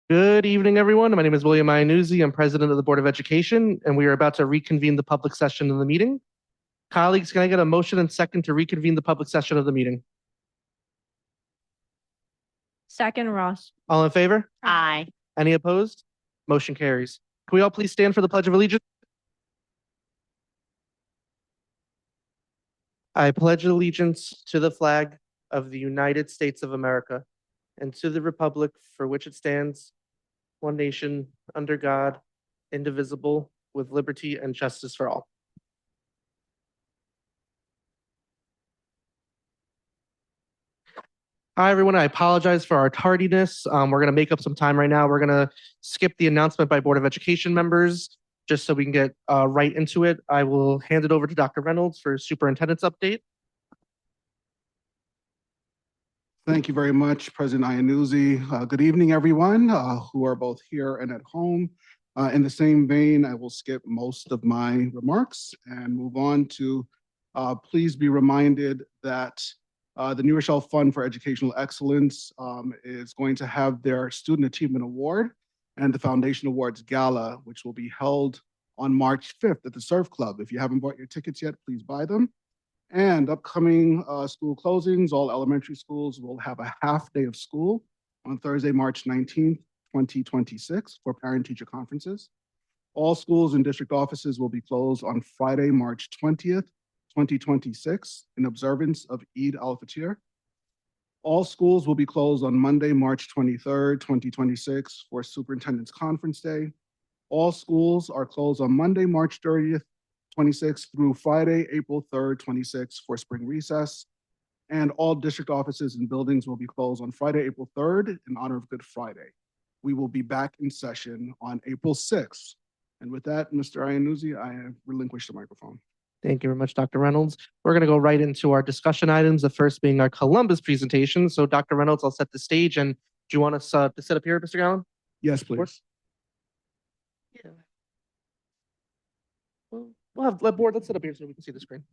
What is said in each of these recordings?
Good evening, everyone. My name is William Iannuzzi. I'm president of the Board of Education, and we are about to reconvene the public session of the meeting. Colleagues, can I get a motion and second to reconvene the public session of the meeting? Second, Ross. All in favor? Aye. Any opposed? Motion carries. Can we all please stand for the Pledge of Allegiance? I pledge allegiance to the flag of the United States of America and to the republic for which it stands, one nation, under God, indivisible, with liberty and justice for all. Hi, everyone. I apologize for our tardiness. We're going to make up some time right now. We're going to skip the announcement by Board of Education members just so we can get right into it. I will hand it over to Dr. Reynolds for superintendent's update. Thank you very much, President Iannuzzi. Good evening, everyone who are both here and at home. In the same vein, I will skip most of my remarks and move on to please be reminded that the New Rochelle Fund for Educational Excellence is going to have their Student Achievement Award and the Foundation Awards Gala, which will be held on March 5th at the Surf Club. If you haven't bought your tickets yet, please buy them. And upcoming school closings, all elementary schools will have a half day of school on Thursday, March 19th, 2026 for parent-teacher conferences. All schools and district offices will be closed on Friday, March 20th, 2026 in observance of Eid al-Fitr. All schools will be closed on Monday, March 23rd, 2026 for Superintendent's Conference Day. All schools are closed on Monday, March 30th, 26th through Friday, April 3rd, 26th for spring recess. And all district offices and buildings will be closed on Friday, April 3rd in honor of Good Friday. We will be back in session on April 6th. And with that, Mr. Iannuzzi, I have relinquished the microphone. Thank you very much, Dr. Reynolds. We're going to go right into our discussion items, the first being our Columbus presentation. So Dr. Reynolds, I'll set the stage. And do you want us to sit up here, Mr. Gallen? Yes, please. Yeah. We'll have board, let's sit up here so we can see the screen.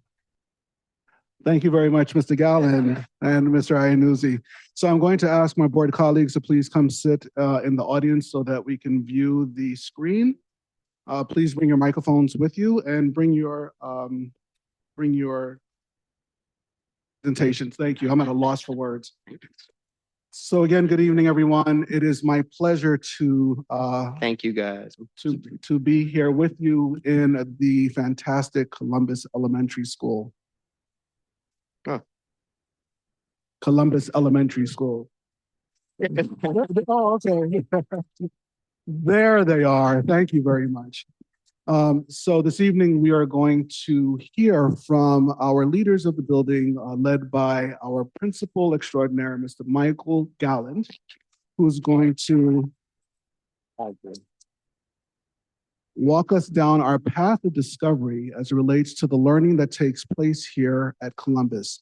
Thank you very much, Mr. Gallen and Mr. Iannuzzi. So I'm going to ask my board colleagues to please come sit in the audience so that we can view the screen. Please bring your microphones with you and bring your presentations. Thank you. I'm at a loss for words. So again, good evening, everyone. It is my pleasure to thank you guys to be here with you in the fantastic Columbus Elementary School. Columbus Elementary School. Oh, okay. There they are. Thank you very much. So this evening, we are going to hear from our leaders of the building, led by our principal extraordinaire, Mr. Michael Galland, who's going to walk us down our path of discovery as it relates to the learning that takes place here at Columbus.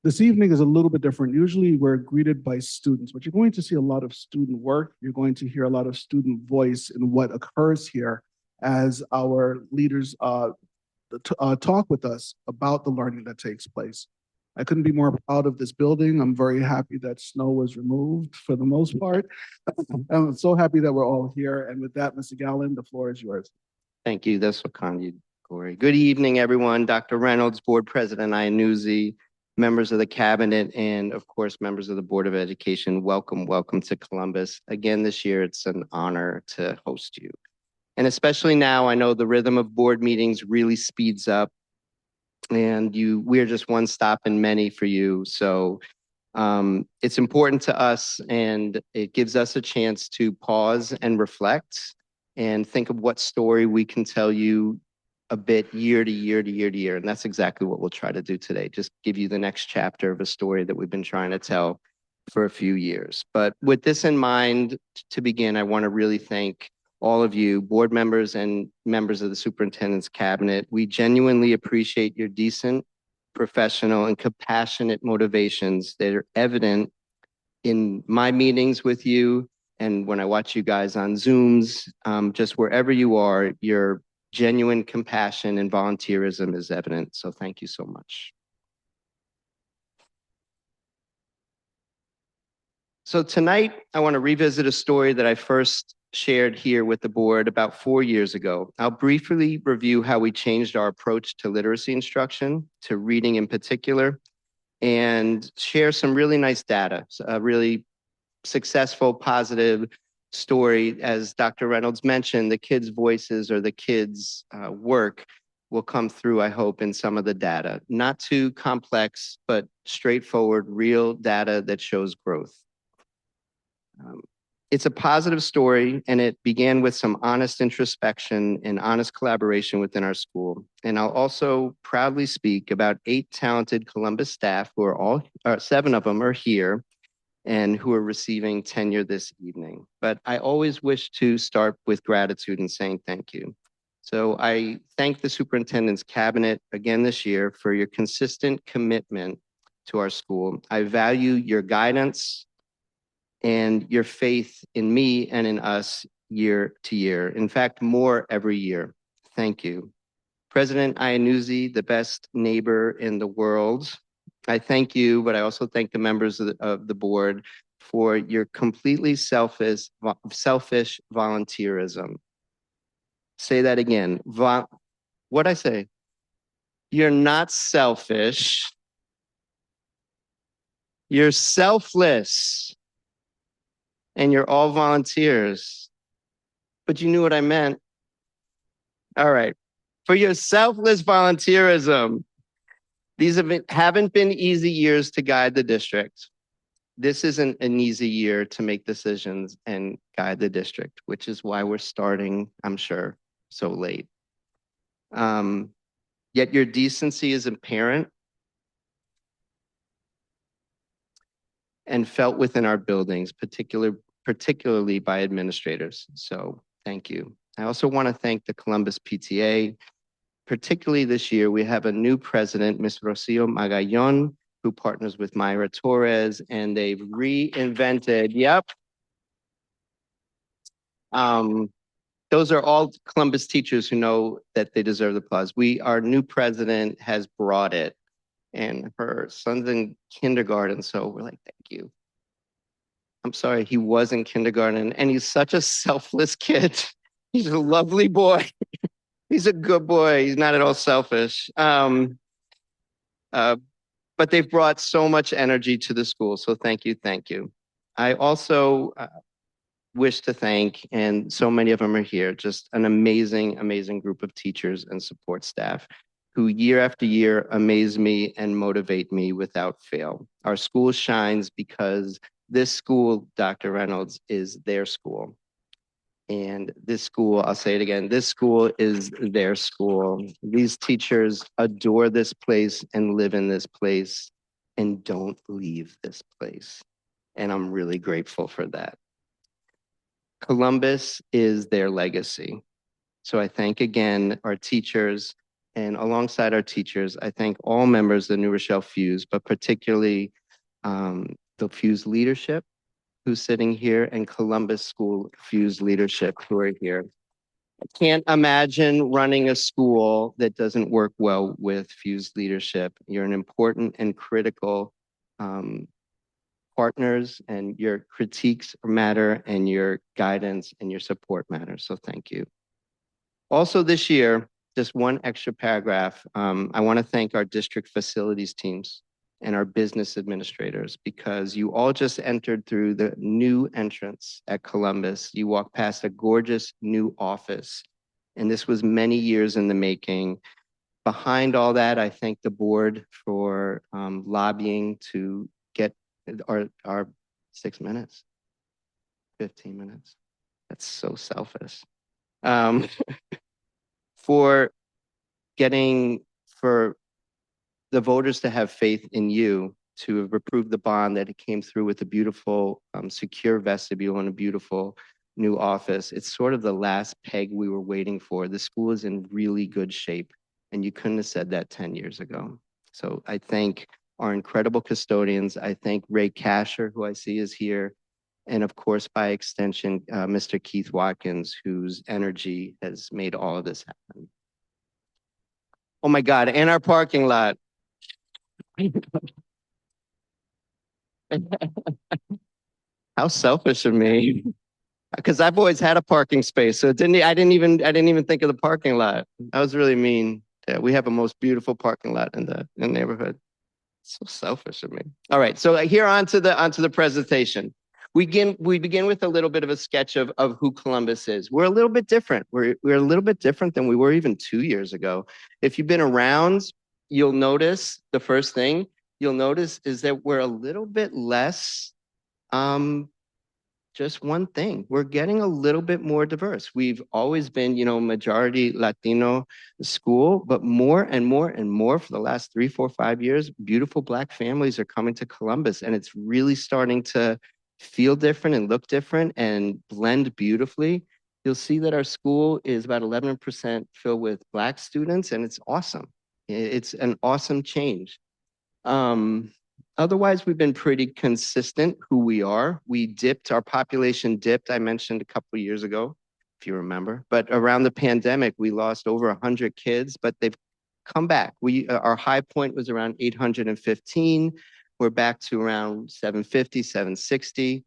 This evening is a little bit different. Usually we're greeted by students, but you're going to see a lot of student work. You're going to hear a lot of student voice in what occurs here as our leaders talk with us about the learning that takes place. I couldn't be more proud of this building. I'm very happy that snow was removed for the most part. I'm so happy that we're all here. And with that, Mr. Galland, the floor is yours. Thank you. That's what kind of you, Corey. Good evening, everyone. Dr. Reynolds, Board President Iannuzzi, members of the cabinet, and of course, members of the Board of Education. Welcome to Columbus. Again, this year, it's an honor to host you. And especially now, I know the rhythm of board meetings really speeds up, and we're just one stop in many for you. So it's important to us, and it gives us a chance to pause and reflect and think of what story we can tell you a bit year to year to year to year. And that's exactly what we'll try to do today. Just give you the next chapter of a story that we've been trying to tell for a few years. But with this in mind, to begin, I want to really thank all of you, board members and members of the superintendent's cabinet. We genuinely appreciate your decent, professional, and compassionate motivations that are evident in my meetings with you and when I watch you guys on Zooms, just wherever you are, your genuine compassion and volunteerism is evident. So thank you so much. So tonight, I want to revisit a story that I first shared here with the board about 4 years ago. I'll briefly review how we changed our approach to literacy instruction, to reading in particular, and share some really nice data, a really successful, positive story. As Dr. Reynolds mentioned, the kids' voices or the kids' work will come through, I hope, in some of the data. Not too complex, but straightforward, real data that shows growth. It's a positive story, and it began with some honest introspection and honest collaboration within our school. And I'll also proudly speak about 8 talented Columbus staff who are all, 7 of them are here and who are receiving tenure this evening. But I always wish to start with gratitude and saying thank you. So I thank the superintendent's cabinet again this year for your consistent commitment to our school. I value your guidance and your faith in me and in us year to year. In fact, more every year. Thank you. President Iannuzzi, the best neighbor in the world, I thank you, but I also thank the members of the board for your completely selfish volunteerism. Say that again. What'd I say? You're not selfish. You're selfless. And you're all volunteers. But you knew what I meant. All right. For your selfless volunteerism, these haven't been easy years to guide the district. This isn't an easy year to make decisions and guide the district, which is why we're starting, I'm sure, so late. Yet your decency is apparent and felt within our buildings, particularly by administrators. So thank you. I also want to thank the Columbus PTA. Particularly this year, we have a new president, Ms. Rocio Magallon, who partners with Myra Torres, and they've reinvented, those are all Columbus teachers who know that they deserve the applause. Our new president has brought it, and her son's in kindergarten, so we're like, thank you. I'm sorry, he was in kindergarten, and he's such a selfless kid. He's a lovely boy. He's a good boy. He's not at all selfish. But they've brought so much energy to the school, so thank you, thank you. I also wish to thank, and so many of them are here, just an amazing, amazing group of teachers and support staff who year after year amaze me and motivate me without fail. Our school shines because this school, Dr. Reynolds, is their school. And this school, I'll say it again, this school is their school. These teachers adore this place and live in this place and don't leave this place. And I'm really grateful for that. Columbus is their legacy. So I thank again our teachers, and alongside our teachers, I thank all members of the New Rochelle Fuse, but particularly the Fuse leadership who's sitting here and Columbus School Fuse leadership who are here. I can't imagine running a school that doesn't work well with Fuse leadership. You're an important and critical partners, and your critiques matter, and your guidance and your support matters. So thank you. Also this year, just one extra paragraph. I want to thank our district facilities teams and our business administrators, because you all just entered through the new entrance at Columbus. You walked past a gorgeous new office, and this was many years in the making. Behind all that, I thank the board for lobbying to get our 6 minutes, 15 minutes. That's so selfish. For the voters to have faith in you, to have approved the bond, that it came through with a beautiful, secure vestibule and a beautiful new office. It's sort of the last peg we were waiting for. The school is in really good shape, and you couldn't have said that 10 years ago. So I thank our incredible custodians. I thank Ray Casher, who I see is here, and of course, by extension, Mr. Keith Watkins, whose energy has made all of this happen. Oh my God, and our parking lot. How selfish of me. Because I've always had a parking space, so I didn't even think of the parking lot. I was really mean. Yeah, we have a most beautiful parking lot in the neighborhood. So selfish of me. All right, so here onto the presentation. We begin with a little bit of a sketch of who Columbus is. We're a little bit different. We're a little bit different than we were even 2 years ago. If you've been around, you'll notice the first thing you'll notice is that we're a little bit less just one thing. We're getting a little bit more diverse. We've always been, majority Latino school, but more and more and more for the last 3, 4, 5 years, beautiful Black families are coming to Columbus, and it's really starting to feel different and look different and blend beautifully. You'll see that our school is about 11% filled with Black students, and it's awesome. It's an awesome change. Otherwise, we've been pretty consistent who we are. Our population dipped, I mentioned a couple of years ago, if you remember. But around the pandemic, we lost over 100 kids, but they've come back. Our high point was around 815. We're back to around 750, 760.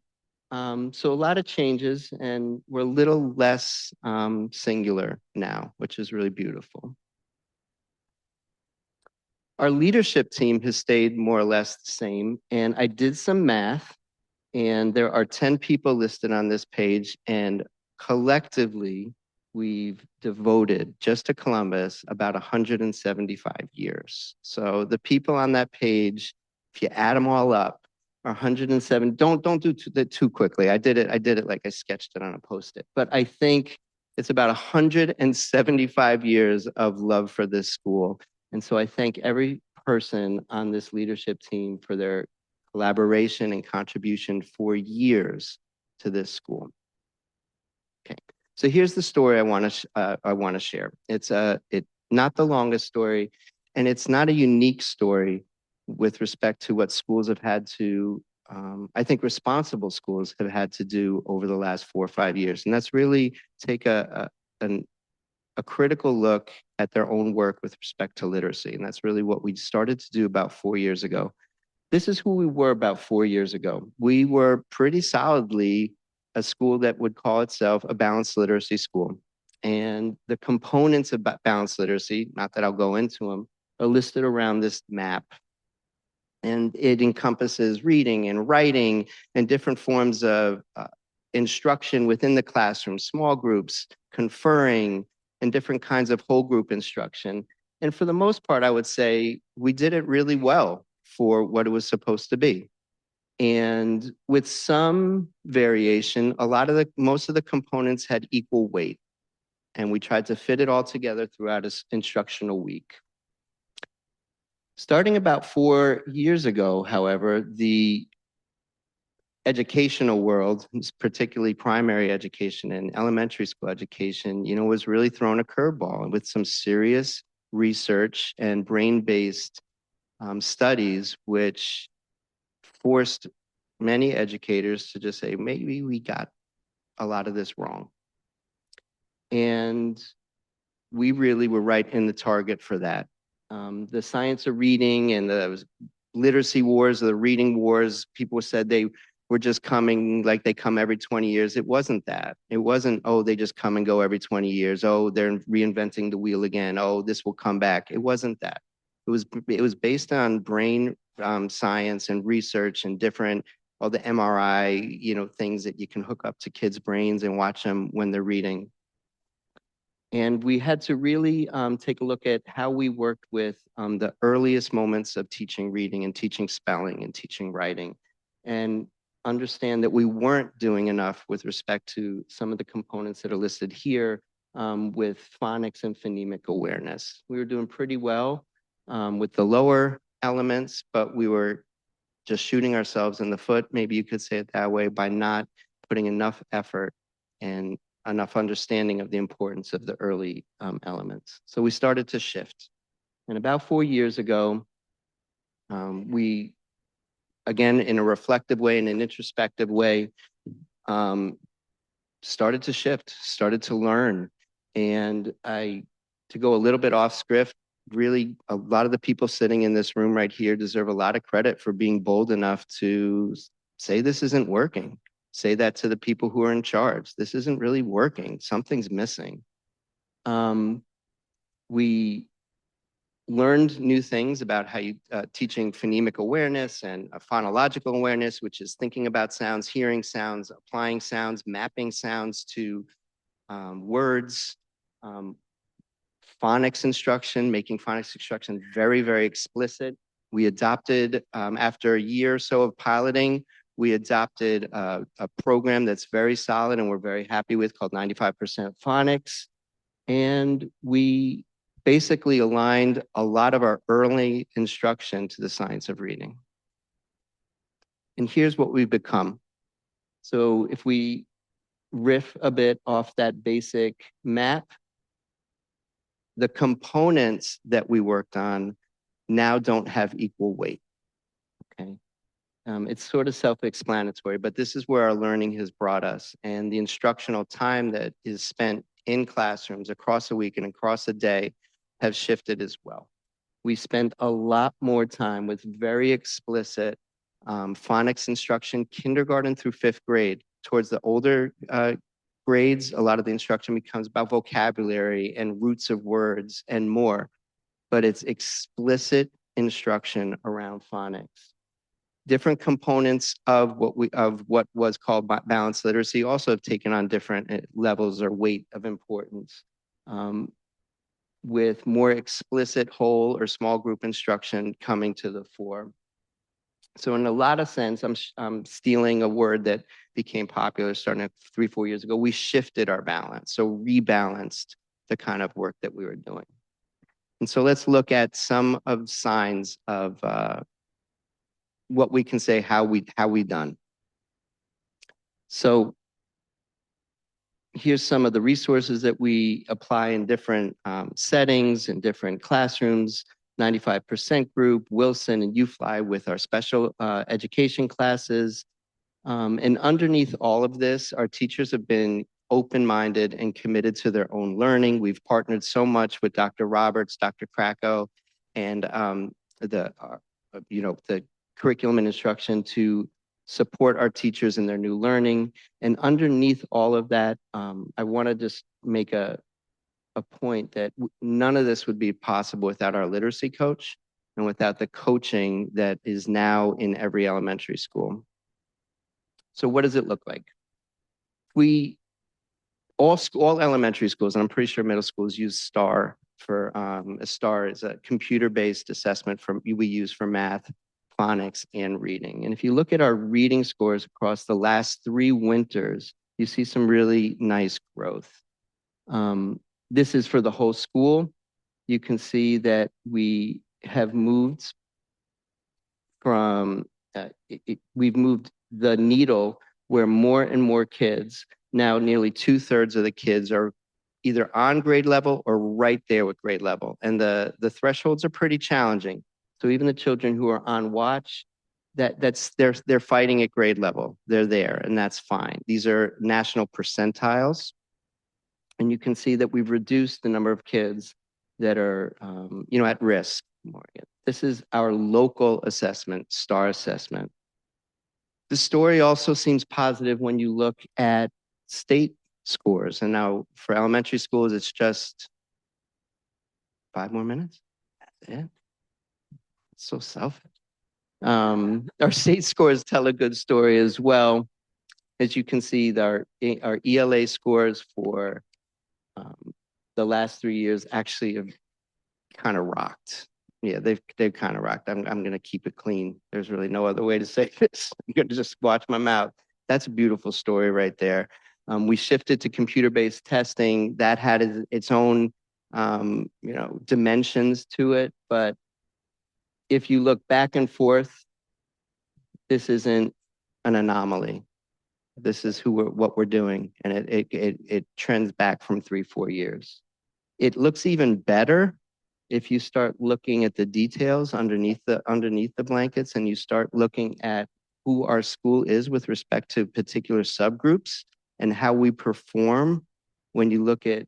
So a lot of changes, and we're a little less singular now, which is really beautiful. Our leadership team has stayed more or less the same, and I did some math, and there are 10 people listed on this page, and collectively, we've devoted just to Columbus about 175 years. So the people on that page, if you add them all up, are 107. Don't do too quickly. I did it like I sketched it on a Post-it, but I think it's about 175 years of love for this school. And so I thank every person on this leadership team for their collaboration and contribution for years to this school. Okay, so here's the story I want to share. It's not the longest story, and it's not a unique story with respect to what schools have had to. I think responsible schools have had to do over the last 4 or 5 years, and that's really take a critical look at their own work with respect to literacy. And that's really what we started to do about 4 years ago. This is who we were about 4 years ago. We were pretty solidly a school that would call itself a balanced literacy school. And the components of balanced literacy, not that I'll go into them, are listed around this map. And it encompasses reading and writing and different forms of instruction within the classroom, small groups, conferring, and different kinds of whole group instruction. And for the most part, I would say we did it really well for what it was supposed to be. And with some variation, most of the components had equal weight. And we tried to fit it all together throughout an instructional week. Starting about 4 years ago, however, the educational world, particularly primary education and elementary school education, was really thrown a curveball with some serious research and brain-based studies, which forced many educators to just say, maybe we got a lot of this wrong. And we really were right in the target for that. The science of reading and the literacy wars, the reading wars, people said they were just coming like they come every 20 years. It wasn't that. It wasn't, oh, they just come and go every 20 years. Oh, they're reinventing the wheel again. Oh, this will come back. It wasn't that. It was based on brain science and research and different, all the MRI, things that you can hook up to kids' brains and watch them when they're reading. And we had to really take a look at how we worked with the earliest moments of teaching reading and teaching spelling and teaching writing, and understand that we weren't doing enough with respect to some of the components that are listed here with phonics and phonemic awareness. We were doing pretty well with the lower elements, but we were just shooting ourselves in the foot, maybe you could say it that way, by not putting enough effort and enough understanding of the importance of the early elements. So we started to shift. And about 4 years ago, we, again, in a reflective way, in an introspective way, started to shift, started to learn. And to go a little bit off script, really, a lot of the people sitting in this room right here deserve a lot of credit for being bold enough to say this isn't working. Say that to the people who are in charge. This isn't really working. Something's missing. We learned new things about how you teaching phonemic awareness and phonological awareness, which is thinking about sounds, hearing sounds, applying sounds, mapping sounds to words, phonics instruction, making phonics instruction very, very explicit. We adopted, after a year or so of piloting, we adopted a program that's very solid and we're very happy with called 95% Phonics. And we basically aligned a lot of our early instruction to the science of reading. And here's what we've become. So if we riff a bit off that basic map, the components that we worked on now don't have equal weight, okay? It's sort of self-explanatory, but this is where our learning has brought us, and the instructional time that is spent in classrooms across a week and across a day have shifted as well. We spend a lot more time with very explicit phonics instruction, kindergarten through 5th grade. Towards the older grades, a lot of the instruction becomes about vocabulary and roots of words and more, but it's explicit instruction around phonics. Different components of what was called balanced literacy also have taken on different levels or weight of importance, with more explicit whole or small group instruction coming to the fore. So in a lot of sense, I'm stealing a word that became popular starting 3-4 years ago. We shifted our balance, so rebalanced the kind of work that we were doing. And so let's look at some of signs of what we can say, how we done. So here's some of the resources that we apply in different settings, in different classrooms. 95% group, Wilson and UFly with our special education classes. And underneath all of this, our teachers have been open-minded and committed to their own learning. We've partnered so much with Dr. Roberts, Dr. Krakow, and the curriculum and instruction to support our teachers in their new learning. And underneath all of that, I want to just make a point that none of this would be possible without our literacy coach and without the coaching that is now in every elementary school. So what does it look like? All elementary schools, and I'm pretty sure middle schools use STAR for, a STAR is a computer-based assessment we use for math, phonics, and reading. And if you look at our reading scores across the last 3 winters, you see some really nice growth. This is for the whole school. You can see that we have moved from, we've moved the needle where more and more kids, now nearly 2/3 of the kids are either on grade level or right there with grade level. And the thresholds are pretty challenging. So even the children who are on watch, they're fighting at grade level. They're there, and that's fine. These are national percentiles. And you can see that we've reduced the number of kids that are, at risk. This is our local assessment, STAR assessment. The story also seems positive when you look at state scores. And now for elementary schools, it's just 5 more minutes. That's it. It's so selfish. Our state scores tell a good story as well. As you can see, our ELA scores for the last 3 years actually have kind of rocked. Yeah, they've kind of rocked. I'm going to keep it clean. There's really no other way to say this. I'm going to just watch my mouth. That's a beautiful story right there. We shifted to computer-based testing. That had its own, dimensions to it. But if you look back and forth, this isn't an anomaly. This is what we're doing, and it trends back from 3-4 years. It looks even better if you start looking at the details underneath the blankets, and you start looking at who our school is with respect to particular subgroups and how we perform when you look at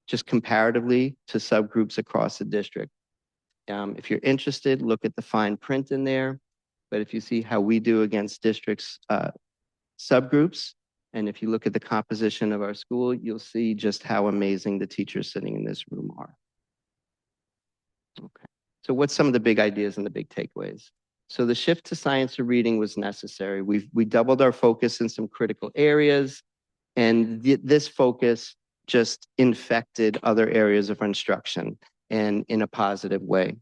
just comparatively to subgroups across the district. If you're interested, look at the fine print in there. But if you see how we do against districts subgroups. And if you look at the composition of our school, you'll see just how amazing the teachers sitting in this room are. Okay. So what's some of the big ideas and the big takeaways? So the shift to science of reading was necessary. We doubled our focus in some critical areas, and this focus just infected other areas of instruction and in a positive way.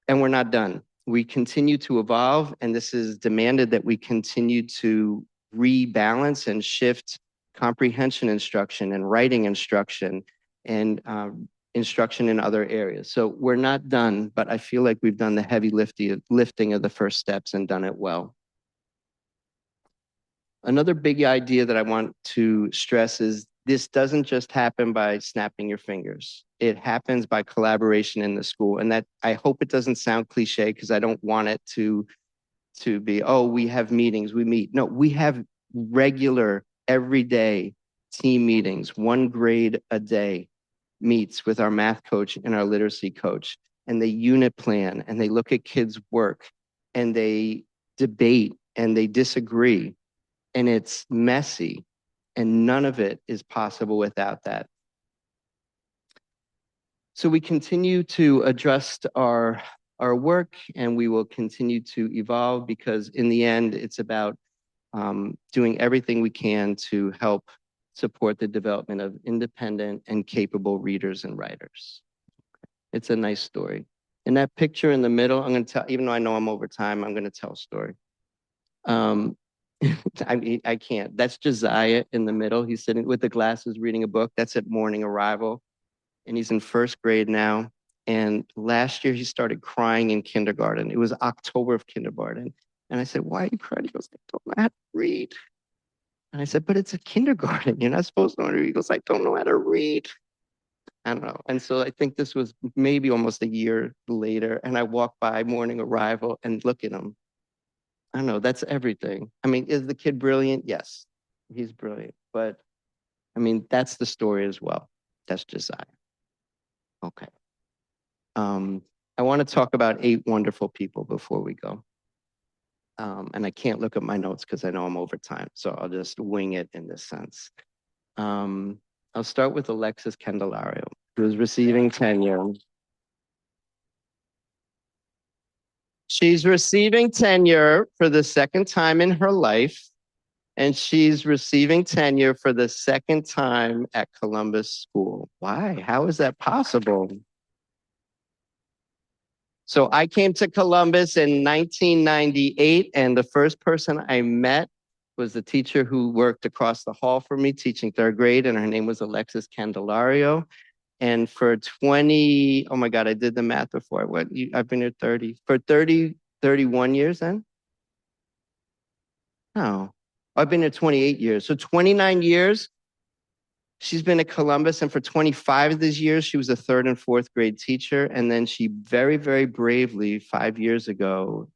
And we're not done. We continue to evolve, and this is demanded that we continue to rebalance and shift comprehension instruction and writing instruction and instruction in other areas. So we're not done, but I feel like we've done the heavy lifting of the first steps and done it well. Another big idea that I want to stress is this doesn't just happen by snapping your fingers. It happens by collaboration in the school. And that, I hope it doesn't sound cliche, because I don't want it to be, oh, we have meetings, we meet. No, we have regular, everyday team meetings. One grade a day meets with our math coach and our literacy coach, and they unit plan, and they look at kids' work, and they debate, and they disagree. And it's messy, and none of it is possible without that. So we continue to adjust our work, and we will continue to evolve, because in the end, it's about doing everything we can to help support the development of independent and capable readers and writers. It's a nice story. And that picture in the middle, I'm going to tell, even though I know I'm over time, I'm going to tell a story. I can't. That's Josiah in the middle. He's sitting with the glasses reading a book. That's at morning arrival. And he's in first grade now. And last year he started crying in kindergarten. It was October of kindergarten. And I said, why are you crying? He goes, I don't know how to read. And I said, but it's a kindergarten. You're not supposed to know how to read. He goes, I don't know how to read. I don't know. And so I think this was maybe almost a year later. And I walk by morning arrival and look at him. I don't know, that's everything. I mean, is the kid brilliant? Yes, he's brilliant. But I mean, that's the story as well. That's Josiah. Okay. I want to talk about 8 wonderful people before we go. And I can't look at my notes because I know I'm over time. So I'll just wing it in this sense. I'll start with Alexis Candelario, who is receiving tenure. She's receiving tenure for the second time in her life, and she's receiving tenure for the second time at Columbus School. Why? How is that possible? So I came to Columbus in 1998, and the first person I met was the teacher who worked across the hall for me teaching 3rd grade, and her name was Alexis Candelario. And for 20, oh my God, I did the math before. I've been here 31 years then? No, I've been here 28 years. So 29 years, she's been at Columbus. And for 25 of these years, she was a 3rd and 4th grade teacher. And then she very, very bravely, 5 years ago,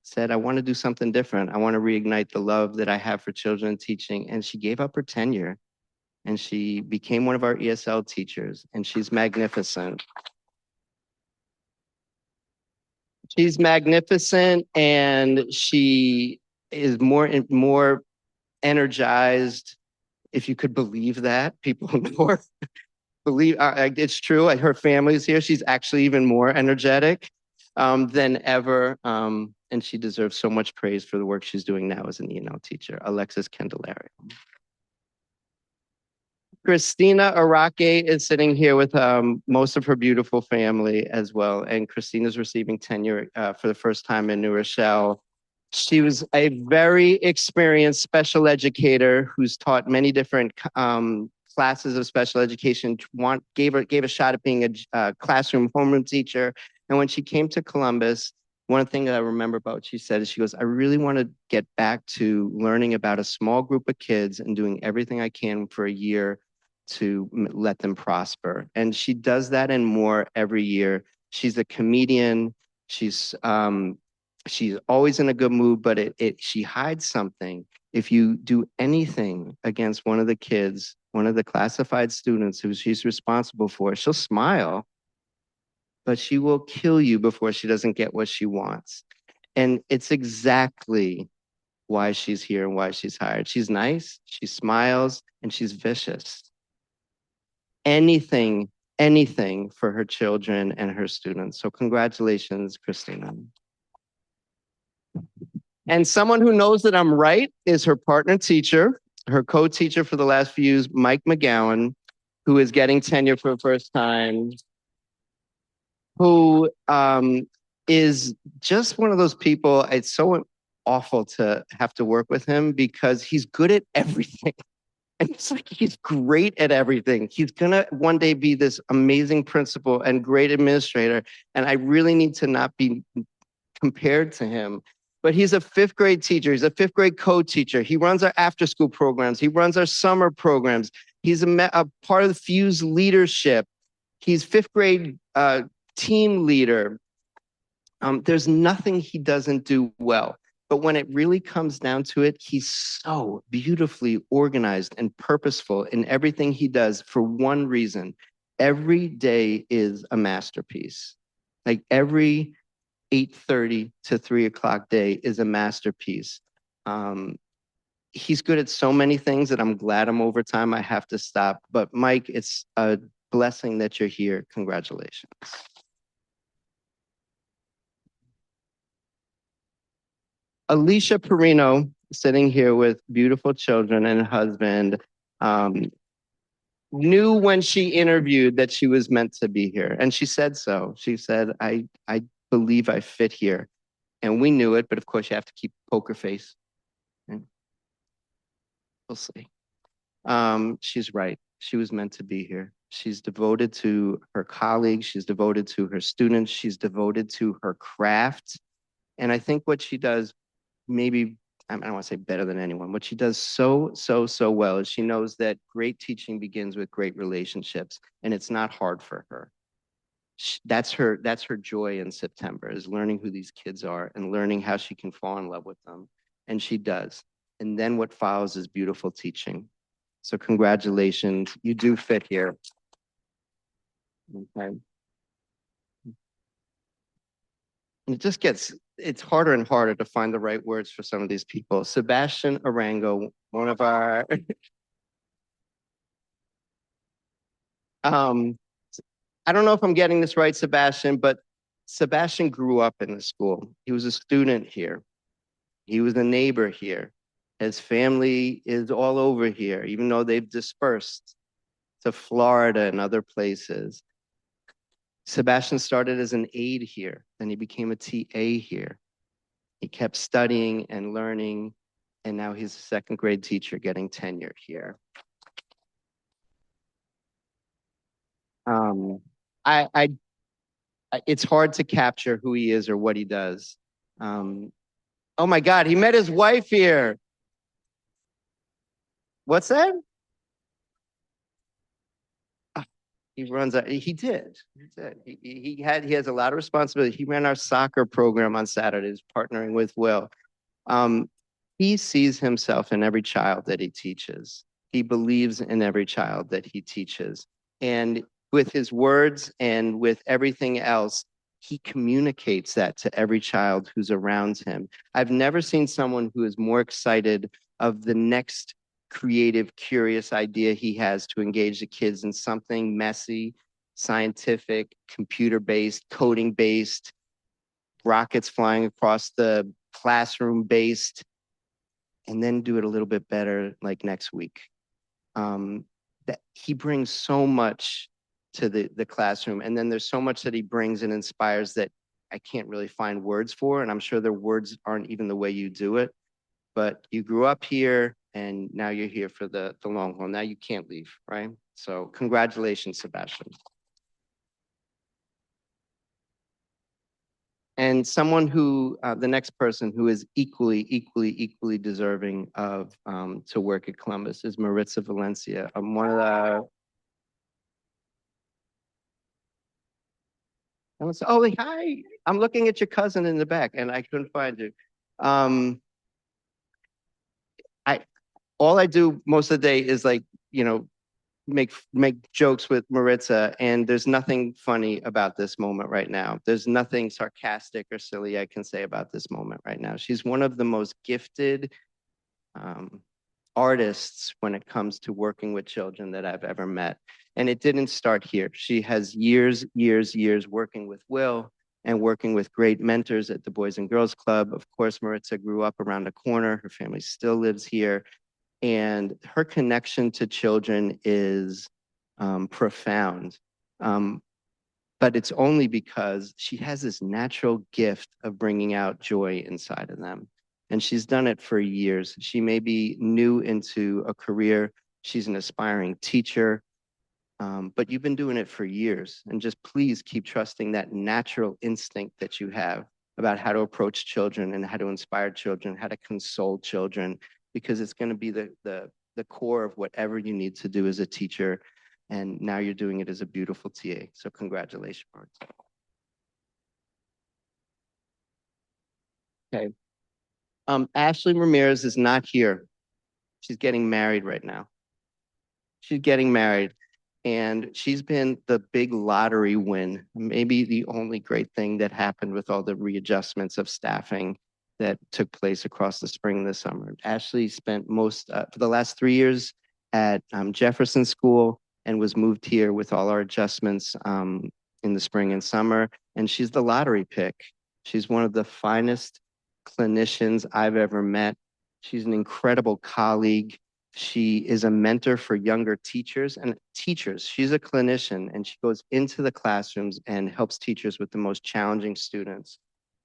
said, I want to do something different. I want to reignite the love that I have for children and teaching. And she gave up her tenure. And she became one of our ESL teachers, and she's magnificent. She's magnificent, and she is more energized, if you could believe that. People who know her believe it's true. Her family's here. She's actually even more energetic than ever, and she deserves so much praise for the work she's doing now as an E&L teacher. Alexis Candelario. Christina Arake is sitting here with most of her beautiful family as well. And Christina's receiving tenure for the first time in New Rochelle. She was a very experienced special educator who's taught many different classes of special education, gave a shot at being a classroom homeroom teacher. And when she came to Columbus, one thing that I remember about what she said is she goes, I really want to get back to learning about a small group of kids and doing everything I can for a year to let them prosper. And she does that and more every year. She's a comedian. She's always in a good mood, but she hides something. If you do anything against one of the kids, one of the classified students who she's responsible for, she'll smile, but she will kill you before she doesn't get what she wants. And it's exactly why she's here and why she's hired. She's nice, she smiles, and she's vicious. Anything, anything for her children and her students. So congratulations, Christina. And someone who knows that I'm right is her partner teacher, her co-teacher for the last few years, Mike McGowan, who is getting tenure for the first time, who is just one of those people. It's so awful to have to work with him because he's good at everything. And it's like he's great at everything. He's gonna one day be this amazing principal and great administrator. And I really need to not be compared to him. But he's a fifth grade teacher. He's a fifth grade co-teacher. He runs our after school programs. He runs our summer programs. He's a part of the Fuse leadership. He's fifth grade team leader. There's nothing he doesn't do well. But when it really comes down to it, he's so beautifully organized and purposeful in everything he does for one reason. Every day is a masterpiece. Like every 8:30 to 3 o'clock day is a masterpiece. He's good at so many things that I'm glad I'm over time. I have to stop. But Mike, it's a blessing that you're here. Congratulations. Alicia Perino, sitting here with beautiful children and husband, knew when she interviewed that she was meant to be here. And she said so. She said, I believe I fit here. And we knew it, but of course you have to keep poker face. We'll see. She's right. She was meant to be here. She's devoted to her colleagues. She's devoted to her students. She's devoted to her craft. And I think what she does, maybe, I don't want to say better than anyone, what she does so well is she knows that great teaching begins with great relationships, and it's not hard for her. That's her joy in September, is learning who these kids are and learning how she can fall in love with them. And she does. And then what follows is beautiful teaching. So congratulations, you do fit here. Okay. And it just it's harder and harder to find the right words for some of these people. Sebastian Arango, one of our, I don't know if I'm getting this right, Sebastian, but Sebastian grew up in the school. He was a student here. He was a neighbor here. His family is all over here, even though they've dispersed to Florida and other places. Sebastian started as an aide here, then he became a TA here. He kept studying and learning, and now he's a second grade teacher getting tenure here. It's hard to capture who he is or what he does. Oh my God, he met his wife here. What's that? He did. He has a lot of responsibility. He ran our soccer program on Saturdays, partnering with Will. He sees himself in every child that he teaches. He believes in every child that he teaches. And with his words and with everything else, he communicates that to every child who's around him. I've never seen someone who is more excited of the next creative, curious idea he has to engage the kids in something messy, scientific, computer-based, coding-based, rockets flying across the classroom-based, and then do it a little bit better like next week. That he brings so much to the classroom, and then there's so much that he brings and inspires that I can't really find words for, and I'm sure their words aren't even the way you do it, but you grew up here, and now you're here for the long haul. Now you can't leave, right? So congratulations, Sebastian. And someone who, the next person who is equally deserving of to work at Columbus is Maritza Valencia. One of the, oh, hi, I'm looking at your cousin in the back and I couldn't find you. All I do most of the day is like, make jokes with Maritza, and there's nothing funny about this moment right now. There's nothing sarcastic or silly I can say about this moment right now. She's one of the most gifted artists when it comes to working with children that I've ever met. And it didn't start here. She has years working with Will and working with great mentors at the Boys and Girls Club. Of course, Maritza grew up around the corner. Her family still lives here. And her connection to children is profound. But it's only because she has this natural gift of bringing out joy inside of them. And she's done it for years. She may be new into a career. She's an aspiring teacher, but you've been doing it for years. And just please keep trusting that natural instinct that you have about how to approach children and how to inspire children, how to console children, because it's going to be the core of whatever you need to do as a teacher. And now you're doing it as a beautiful TA. So congratulations, Maritza. Okay. Ashley Ramirez is not here. She's getting married right now. She's getting married, and she's been the big lottery win, maybe the only great thing that happened with all the readjustments of staffing that took place across the spring and the summer. Ashley spent for the last 3 years at Jefferson School and was moved here with all our adjustments in the spring and summer, and she's the lottery pick. She's one of the finest clinicians I've ever met. She's an incredible colleague. She is a mentor for younger teachers and teachers. She's a clinician, and she goes into the classrooms and helps teachers with the most challenging students.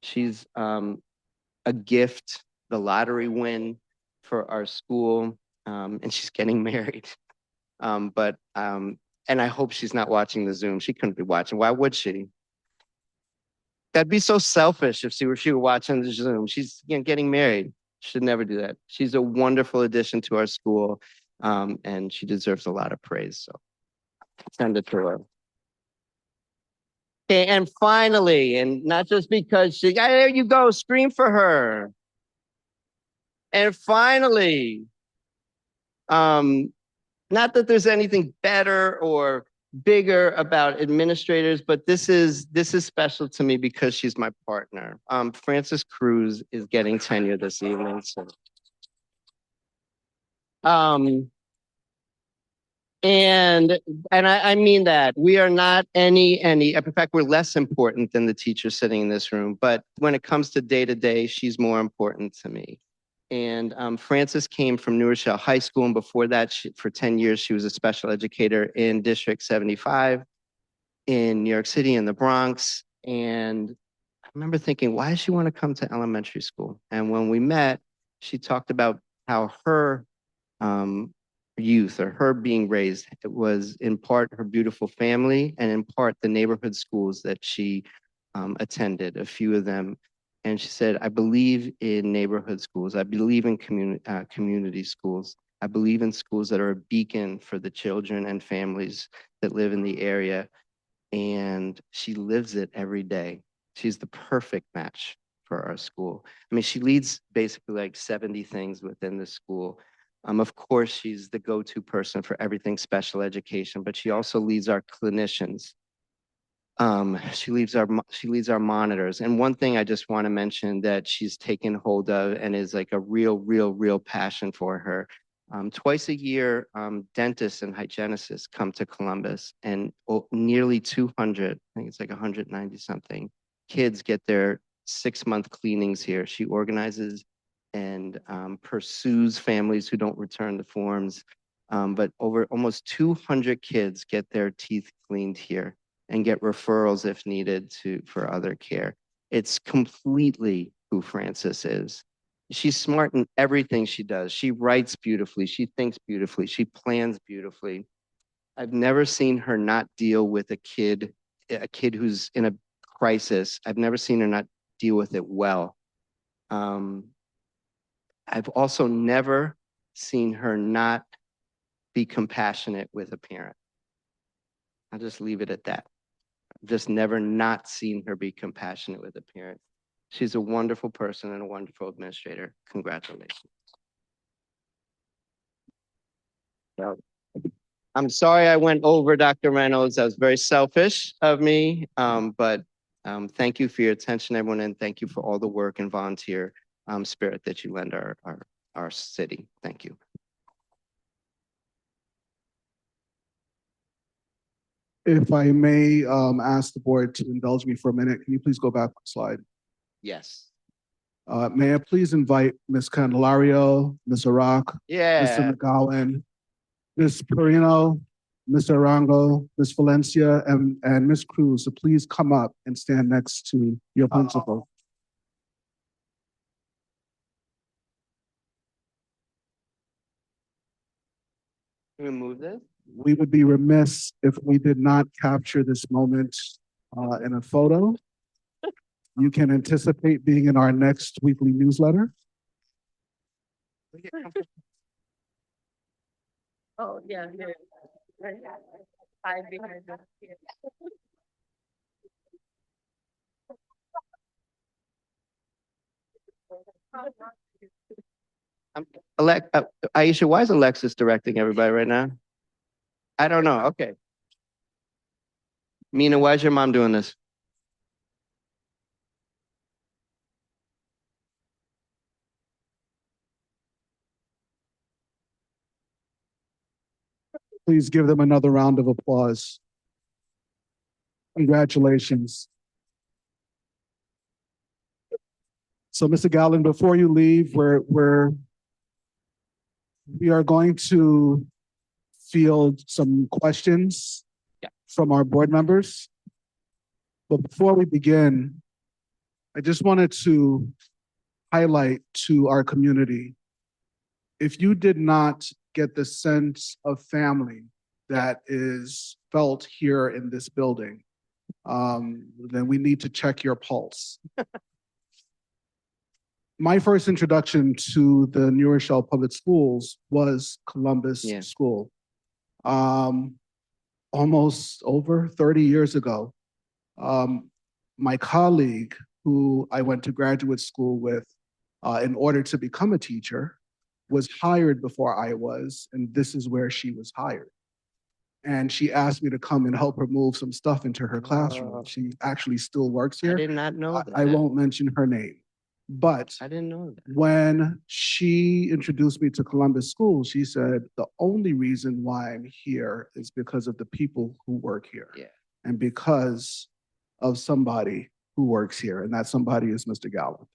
She's a gift, the lottery win for our school, and she's getting married. And I hope she's not watching the Zoom. She couldn't be watching. Why would she? That'd be so selfish if she were watching the Zoom. She's getting married. Should never do that. She's a wonderful addition to our school, and she deserves a lot of praise. So send it to her. Okay, and finally, and not just because there you go, scream for her. And finally, not that there's anything better or bigger about administrators, but this is special to me because she's my partner. Frances Cruz is getting tenure this evening. So. And I mean that we are not any, in fact, we're less important than the teacher sitting in this room, but when it comes to day-to-day, she's more important to me. And Frances came from New Rochelle High School, and before that, for 10 years, she was a special educator in District 75 in New York City in the Bronx. And I remember thinking, why does she want to come to elementary school? And when we met, she talked about how her youth or her being raised, it was in part her beautiful family and in part the neighborhood schools that she attended, a few of them. And she said, I believe in neighborhood schools. I believe in community schools. I believe in schools that are a beacon for the children and families that live in the area. And she lives it every day. She's the perfect match for our school. I mean, she leads basically like 70 things within the school. Of course, she's the go-to person for everything special education, but she also leads our clinicians. She leads our monitors. And one thing I just want to mention that she's taken hold of and is like a real passion for her. Twice a year, dentists and hygienists come to Columbus, and nearly 200, I think it's like 190 something, kids get their 6-month cleanings here. She organizes and pursues families who don't return the forms. But over almost 200 kids get their teeth cleaned here and get referrals if needed for other care. It's completely who Frances is. She's smart in everything she does. She writes beautifully. She thinks beautifully. She plans beautifully. I've never seen her not deal with a kid who's in a crisis. I've never seen her not deal with it well. I've also never seen her not be compassionate with a parent. I'll just leave it at that. I've just never not seen her be compassionate with a parent. She's a wonderful person and a wonderful administrator. Congratulations. So, I'm sorry I went over, Dr. Reynolds. That was very selfish of me. But thank you for your attention, everyone, and thank you for all the work and volunteer spirit that you lend our city. Thank you. If I may ask the board to indulge me for a minute, can you please go back one slide? Yes. May I please invite Ms. Candelario, Ms. Arak, Yeah. Mr. McGowan, Ms. Perino, Ms. Arango, Ms. Valencia, and Ms. Cruz to please come up and stand next to your principal. Can we move this? We would be remiss if we did not capture this moment in a photo. You can anticipate being in our next weekly newsletter. Oh, yeah. Hide behind them. Aisha, why is Alexis directing everybody right now? I don't know. Okay. Mina, why is your mom doing this? Please give them another round of applause. Congratulations. So, Mr. Gallen, before you leave, we are going to field some questions from our board members. But before we begin, I just wanted to highlight to our community, if you did not get the sense of family that is felt here in this building, then we need to check your pulse. My first introduction to the New Rochelle Public Schools was Columbus School. Almost over 30 years ago, my colleague who I went to graduate school with in order to become a teacher was hired before I was, and this is where she was hired. And she asked me to come and help her move some stuff into her classroom. She actually still works here. I did not know that. I won't mention her name. But I didn't know that. when she introduced me to Columbus School, she said, the only reason why I'm here is because of the people who work here. Yeah. And because of somebody who works here, and that somebody is Mr. Gallen.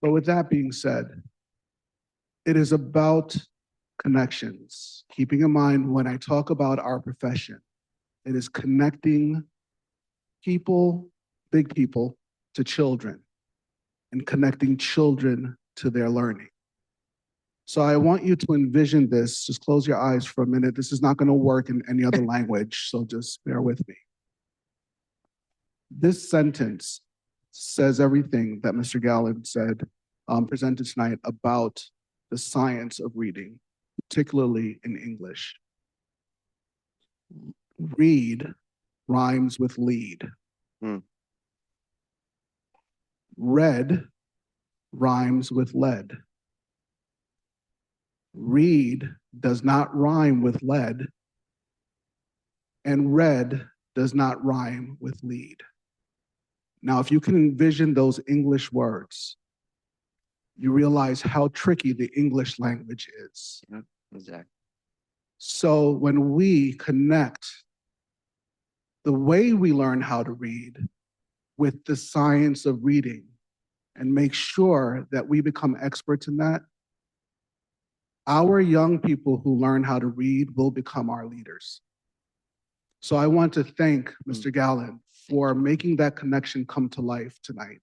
But with that being said, it is about connections. Keeping in mind, when I talk about our profession, it is connecting people, big people, to children, and connecting children to their learning. So I want you to envision this. Just close your eyes for a minute. This is not going to work in any other language, so just bear with me. This sentence says everything that Mr. Gallen said, presented tonight about the science of reading, particularly in English. Read rhymes with lead. Red rhymes with lead. Read does not rhyme with lead, and red does not rhyme with lead. Now, if you can envision those English words, you realize how tricky the English language is. Yeah, exactly. So when we connect the way we learn how to read with the science of reading and make sure that we become experts in that, our young people who learn how to read will become our leaders. So I want to thank Mr. Gallen for making that connection come to life tonight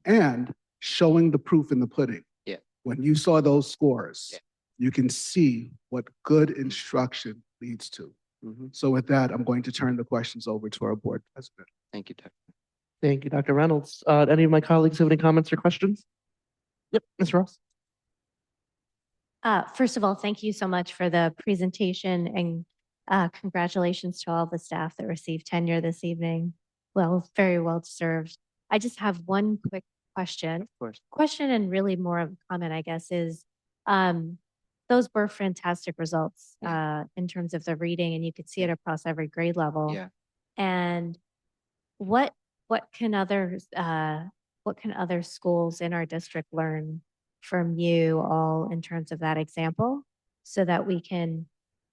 and showing the proof in the pudding. Yeah. When you saw those scores, you can see what good instruction leads to. So with that, I'm going to turn the questions over to our board president. Thank you, Dr. Thank you, Dr. Reynolds. Any of my colleagues have any comments or questions? Yep, Ms. Ross. First of all, thank you so much for the presentation and congratulations to all the staff that received tenure this evening. Well, very well deserved. I just have one quick question. Of course. Question and really more of a comment, I guess, is those were fantastic results in terms of the reading, and you could see it across every grade level. Yeah. And what can other schools in our district learn from you all in terms of that example, so that we can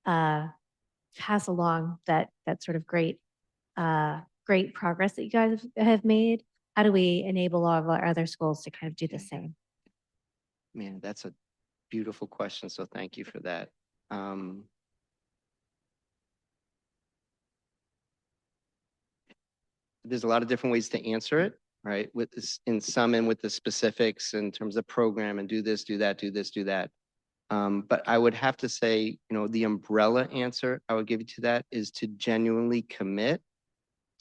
pass along that sort of great progress that you guys have made? How do we enable all of our other schools to kind of do the same? Man, that's a beautiful question. So thank you for that. There's a lot of different ways to answer it, right? With this, in some, and with the specifics in terms of program and do this, do that, do this, do that. But I would have to say, the umbrella answer I would give you to that is to genuinely commit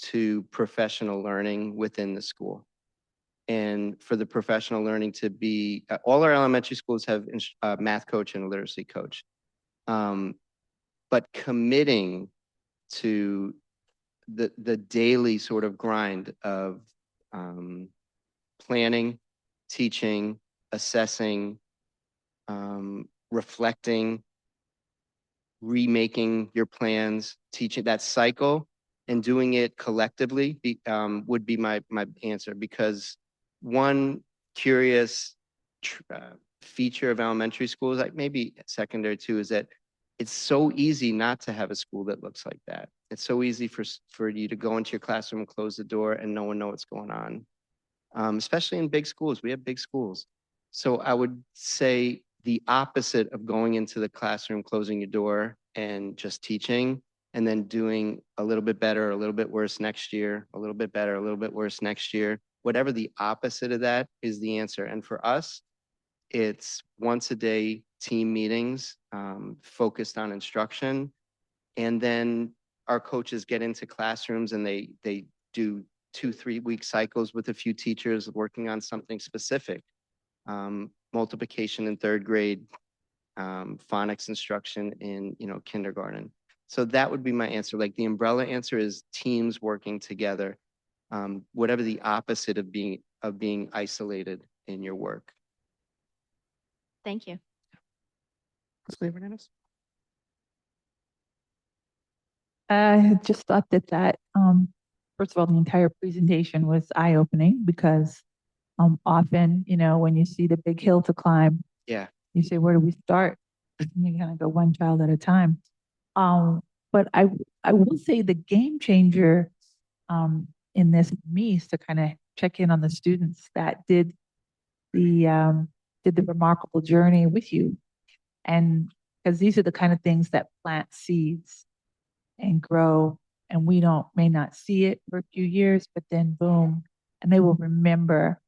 to professional learning within the school. And for the professional learning to be, all our elementary schools have a math coach and a literacy coach. But committing to the daily sort of grind of planning, teaching, assessing, reflecting, remaking your plans, teaching that cycle, and doing it collectively would be my answer. Because one curious feature of elementary schools, like maybe secondary too, is that it's so easy not to have a school that looks like that. It's so easy for you to go into your classroom and close the door and no one know what's going on. Especially in big schools. We have big schools. So I would say the opposite of going into the classroom, closing your door and just teaching, and then doing a little bit better, a little bit worse next year, a little bit better, a little bit worse next year. Whatever the opposite of that is the answer. And for us, it's once a day team meetings focused on instruction. And then our coaches get into classrooms and they do 2-3 week cycles with a few teachers working on something specific. Multiplication in 3rd grade, phonics instruction in kindergarten. So that would be my answer. Like the umbrella answer is teams working together. Whatever the opposite of being isolated in your work. Thank you. I just thought that first of all, the entire presentation was eye-opening because often, when you see the big hill to climb, Yeah. you say, where do we start? And you kind of go one child at a time. But I will say the game changer in this for me is to kind of check in on the students that did the remarkable journey with you. And because these are the kind of things that plant seeds and grow, and we may not see it for a few years, but then boom, and they will remember,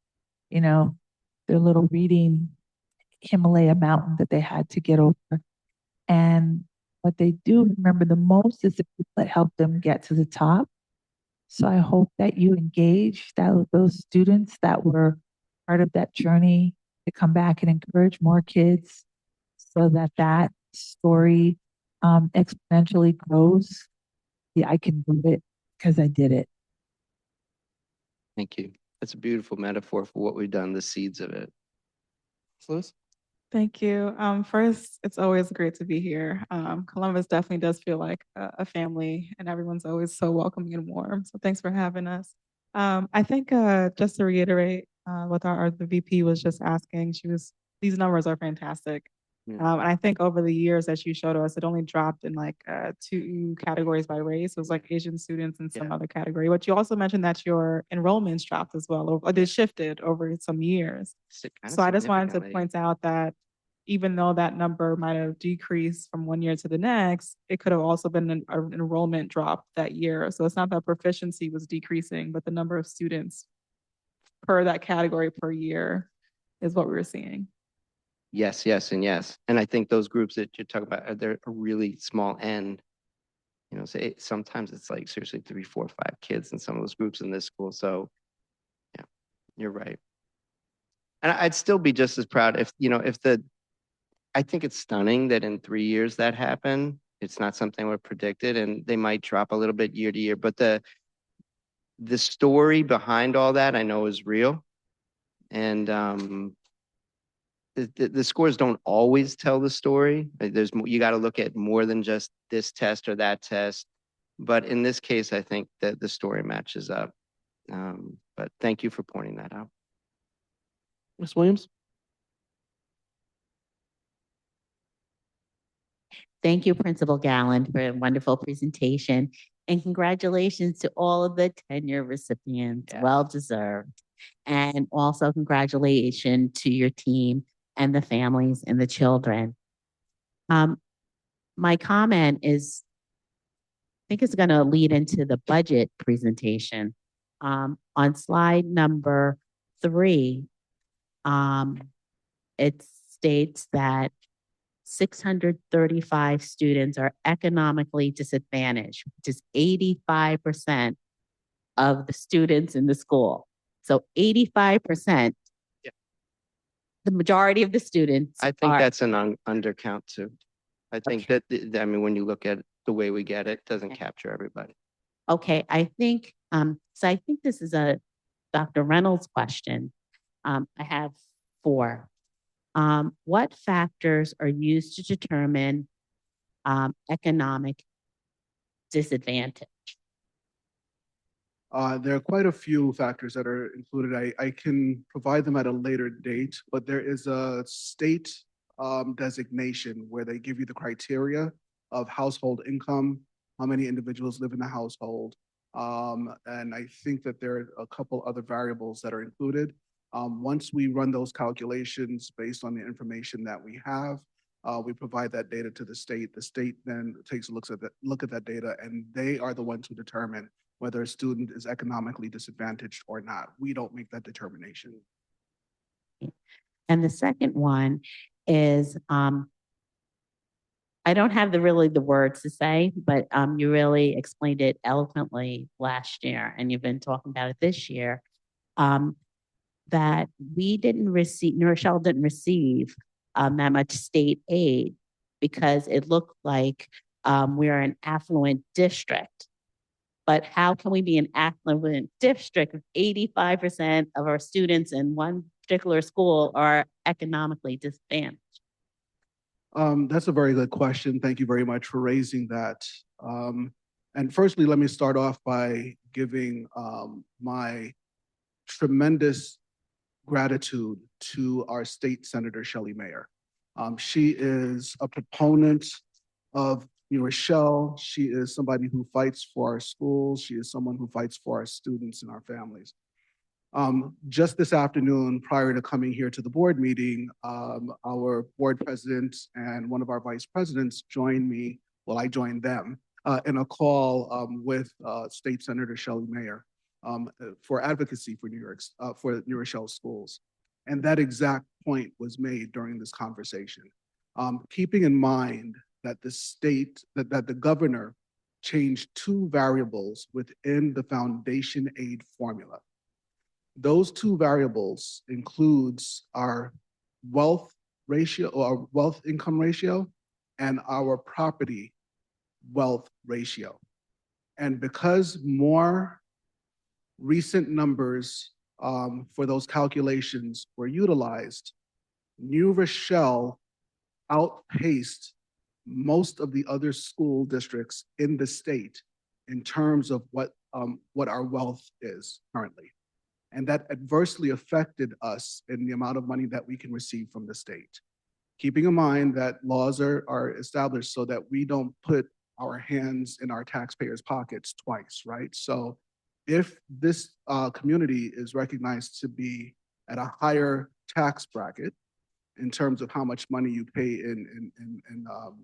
their little reading Himalaya mountain that they had to get over. And what they do remember the most is the people that helped them get to the top. So I hope that you engage those students that were part of that journey to come back and encourage more kids so that story exponentially grows. Yeah, I can do it because I did it. Thank you. That's a beautiful metaphor for what we've done, the seeds of it. Lewis? Thank you. First, it's always great to be here. Columbus definitely does feel like a family, and everyone's always so welcoming and warm. So thanks for having us. I think just to reiterate what the VP was just asking, these numbers are fantastic. Yeah. And I think over the years that you showed us, it only dropped in like 2 categories by race. It was like Asian students and some other category. But you also mentioned that your enrollments dropped as well, or they shifted over some years. So I just wanted to point out that even though that number might have decreased from one year to the next, it could have also been an enrollment drop that year. So it's not that proficiency was decreasing, but the number of students per that category per year is what we were seeing. Yes, yes, and yes. And I think those groups that you're talking about, they're a really small end. Say sometimes it's like seriously 3, 4, 5 kids in some of those groups in this school. So yeah, you're right. And I'd still be just as proud I think it's stunning that in 3 years that happened. It's not something we predicted, and they might drop a little bit year to year, but the story behind all that I know is real. And the scores don't always tell the story. You got to look at more than just this test or that test. But in this case, I think that the story matches up. But thank you for pointing that out. Ms. Williams? Thank you, Principal Galland, for a wonderful presentation. And congratulations to all of the tenure recipients, Yeah. well deserved. And also congratulations to your team and the families and the children. My comment is, I think it's going to lead into the budget presentation. On slide number 3, it states that 635 students are economically disadvantaged, which is 85% of the students in the school. So 85%, Yeah. the majority of the students I think are, that's an undercount too. I think Okay. that, I mean, when you look at it, the way we get it, doesn't Okay. capture everybody. okay, I think, so I think this is a Dr. Reynolds question. I have 4. What factors are used to determine economic disadvantage? There are quite a few factors that are included. I can provide them at a later date, but there is a state designation where they give you the criteria of household income, how many individuals live in the household. And I think that there are a couple other variables that are included. Once we run those calculations based on the information that we have, we provide that data to the state. The state then takes a look at that data, and they are the ones who determine whether a student is economically disadvantaged or not. We don't make that determination. And the second one is, I don't have really the words to say, but you really explained it eloquently last year, and you've been talking about it this year, that we didn't receive, New Rochelle didn't receive that much state aid because it looked like we're an affluent district. But how can we be an affluent district if 85% of our students in one particular school are economically disadvantaged? That's a very good question. Thank you very much for raising that. And firstly, let me start off by giving my tremendous gratitude to our state senator, Shelley Mayer. She is a proponent of New Rochelle. She is somebody who fights for our schools. She is someone who fights for our students and our families. Just this afternoon, prior to coming here to the board meeting, our board president and one of our vice presidents joined me, well, I joined them, in a call with State Senator Shelley Mayer for advocacy for for New Rochelle schools. And that exact point was made during this conversation. Keeping in mind that that the governor changed 2 variables within the foundation aid formula. Those 2 variables includes our wealth ratio or our wealth income ratio and our property wealth ratio. And because more recent numbers for those calculations were utilized, New Rochelle outpaced most of the other school districts in the state in terms of what our wealth is currently. And that adversely affected us in the amount of money that we can receive from the state. Keeping in mind that laws are established so that we don't put our hands in our taxpayers' pockets twice, right? So if this community is recognized to be at a higher tax bracket in terms of how much money you pay in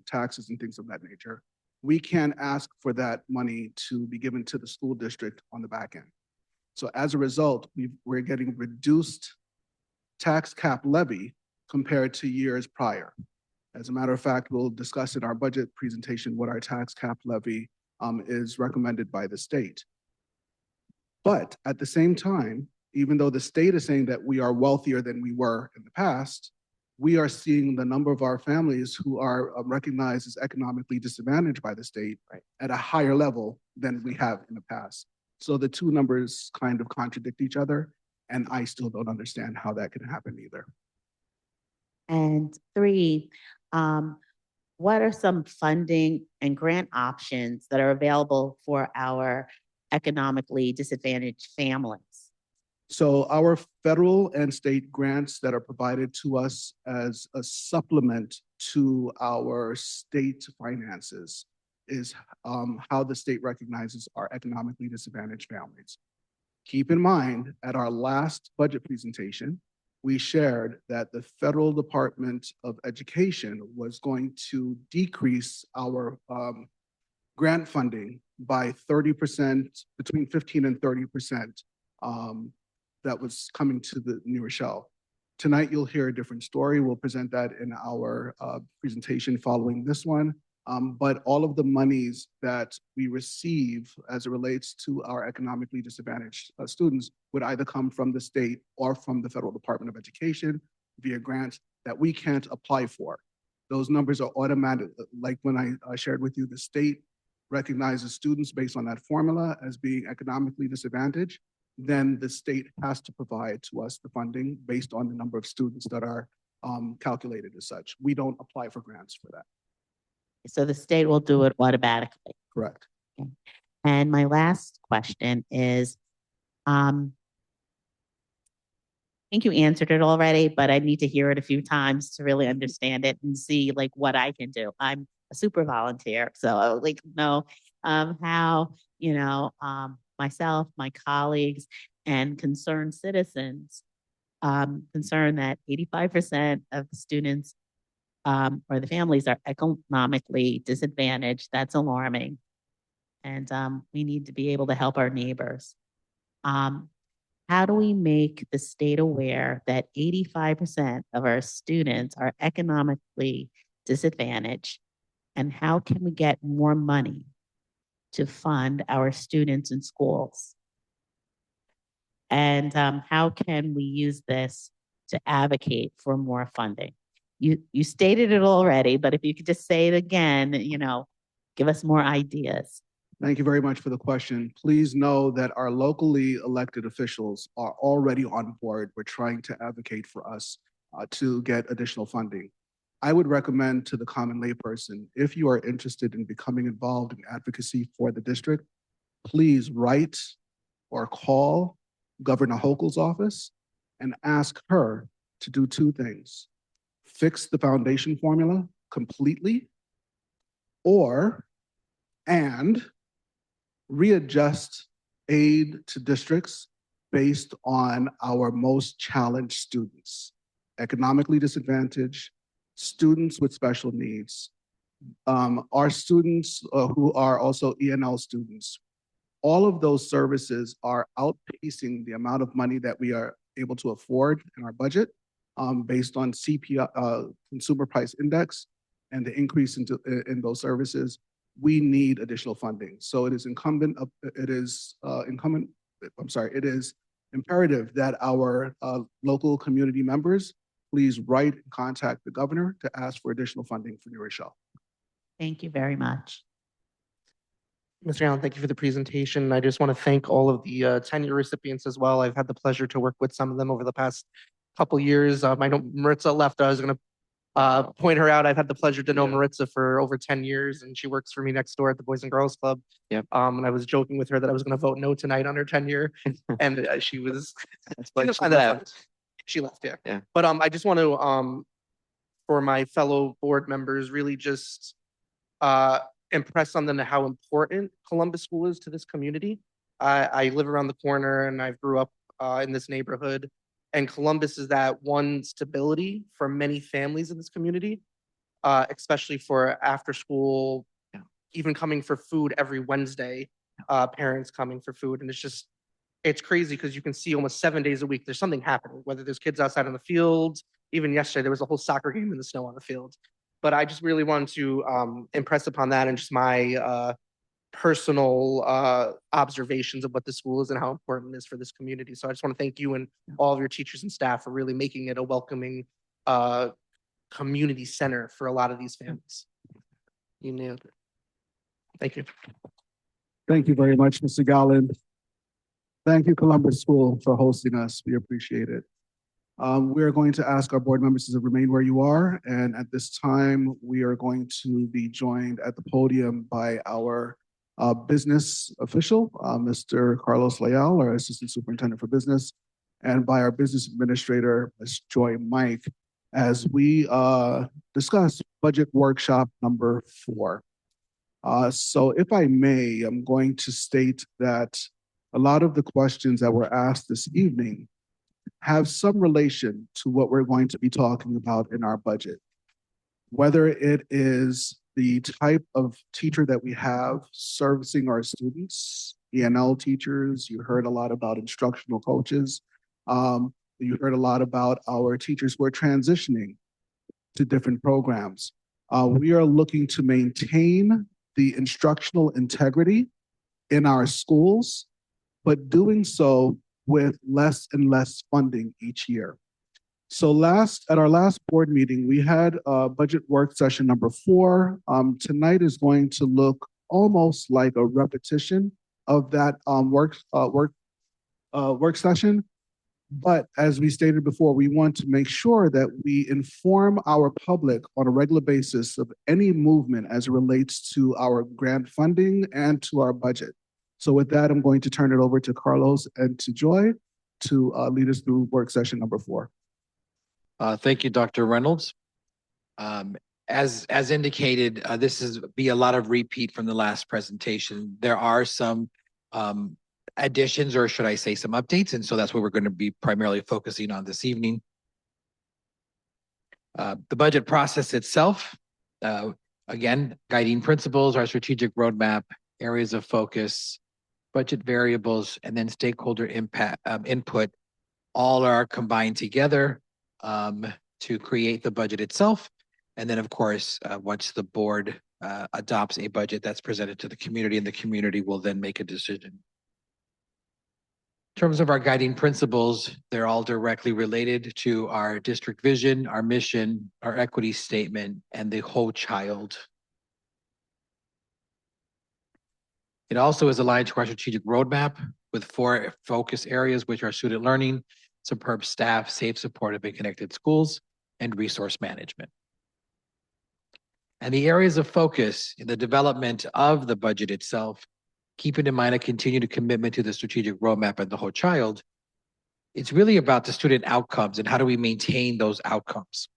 taxes and things of that nature, we can ask for that money to be given to the school district on the back end. So as a result, we're getting reduced tax cap levy compared to years prior. As a matter of fact, we'll discuss in our budget presentation what our tax cap levy is recommended by the state. But at the same time, even though the state is saying that we are wealthier than we were in the past, we are seeing the number of our families who are recognized as economically disadvantaged by the state at a higher level than we have in the past. So the 2 numbers kind of contradict each other. And I still don't understand how that can happen either. And three, what are some funding and grant options that are available for our economically disadvantaged families? So our federal and state grants that are provided to us as a supplement to our state finances is how the state recognizes our economically disadvantaged families. Keep in mind, at our last budget presentation, we shared that the Federal Department of Education was going to decrease our grant funding by 30%, between 15 and 30%. That was coming to the New Rochelle. Tonight, you'll hear a different story. We'll present that in our presentation following this one. But all of the monies that we receive as it relates to our economically disadvantaged students would either come from the state or from the Federal Department of Education via grants that we can't apply for. Those numbers are automatic. Like when I shared with you, the state recognizes students based on that formula as being economically disadvantaged. Then the state has to provide to us the funding based on the number of students that are calculated as such. We don't apply for grants for that. So the state will do it automatically. Correct. Okay. And my last question is, I think you answered it already, but I need to hear it a few times to really understand it and see like what I can do. I'm a super volunteer, so I would like to know how, myself, my colleagues, and concerned citizens concerned that 85% of the students or the families are economically disadvantaged. That's alarming. And we need to be able to help our neighbors. How do we make the state aware that 85% of our students are economically disadvantaged? And how can we get more money to fund our students in schools? And how can we use this to advocate for more funding? You stated it already, but if you could just say it again, give us more ideas. Thank you very much for the question. Please know that our locally elected officials are already on board. We're trying to advocate for us to get additional funding. I would recommend to the common layperson, if you are interested in becoming involved in advocacy for the district, please write or call Governor Hochul's office and ask her to do two things: fix the foundation formula completely, and readjust aid to districts based on our most challenged students, economically disadvantaged, students with special needs, our students who are also ENL students. All of those services are outpacing the amount of money that we are able to afford in our budget based on CPI, Consumer Price Index, and the increase in those services. We need additional funding. So it is imperative that our local community members please write and contact the governor to ask for additional funding for New Rochelle. Thank you very much. Mr. Allen, thank you for the presentation. I just want to thank all of the tenure recipients as well. I've had the pleasure to work with some of them over the past couple years. I know Maritza left. I was going to point her out. I've had the pleasure to know Maritza for over 10 years, and she works for me next door at the Boys and Girls Club. Yep. And I was joking with her that I was going to vote no tonight on her tenure, and she was. But she left. She left, yeah. Yeah. But I just want to, for my fellow board members, really just impress on them how important Columbus School is to this community. I live around the corner, and I grew up in this neighborhood. And Columbus is that one stability for many families in this community, especially for after school, even coming for food every Wednesday, parents coming for food. And it's crazy because you can see almost 7 days a week, there's something happening, whether there's kids outside on the field. Even yesterday, there was a whole soccer game in the snow on the field. But I just really wanted to impress upon that and just my personal observations of what the school is and how important it is for this community. So I just want to thank you and all of your teachers and staff for really making it a welcoming community center for a lot of these families. You nailed it. Thank you. Thank you very much, Mr. Garland. Thank you, Columbus School, for hosting us. We appreciate it. We're going to ask our board members to remain where you are. And at this time, we are going to be joined at the podium by our business official, Mr. Carlos Leal, our Assistant Superintendent for Business, and by our business administrator, Ms. Joy Mike, as we discuss budget workshop number 4. So if I may, I'm going to state that a lot of the questions that were asked this evening have some relation to what we're going to be talking about in our budget. Whether it is the type of teacher that we have servicing our students, ENL teachers, you heard a lot about instructional coaches. You heard a lot about our teachers who are transitioning to different programs. We are looking to maintain the instructional integrity in our schools, but doing so with less and less funding each year. So at our last board meeting, we had budget work session number 4. Tonight is going to look almost like a repetition of that work session. But as we stated before, we want to make sure that we inform our public on a regular basis of any movement as it relates to our grant funding and to our budget. So with that, I'm going to turn it over to Carlos and to Joy to lead us through work session number 4. Thank you, Dr. Reynolds. As indicated, this is be a lot of repeat from the last presentation. There are some additions, or should I say some updates, and so that's what we're going to be primarily focusing on this evening. The budget process itself, again, guiding principles, our strategic roadmap, areas of focus, budget variables, and then stakeholder impact input, all are combined together to create the budget itself. And then, of course, once the board adopts a budget that's presented to the community, and the community will then make a decision. In terms of our guiding principles, they're all directly related to our district vision, our mission, our equity statement, and the whole child. It also is aligned to our strategic roadmap with 4 focus areas, which are student learning, superb staff, safe, supportive, and connected schools, and resource management. And the areas of focus in the development of the budget itself, keeping in mind a continued commitment to the strategic roadmap and the whole child, it's really about the student outcomes and how do we maintain those outcomes.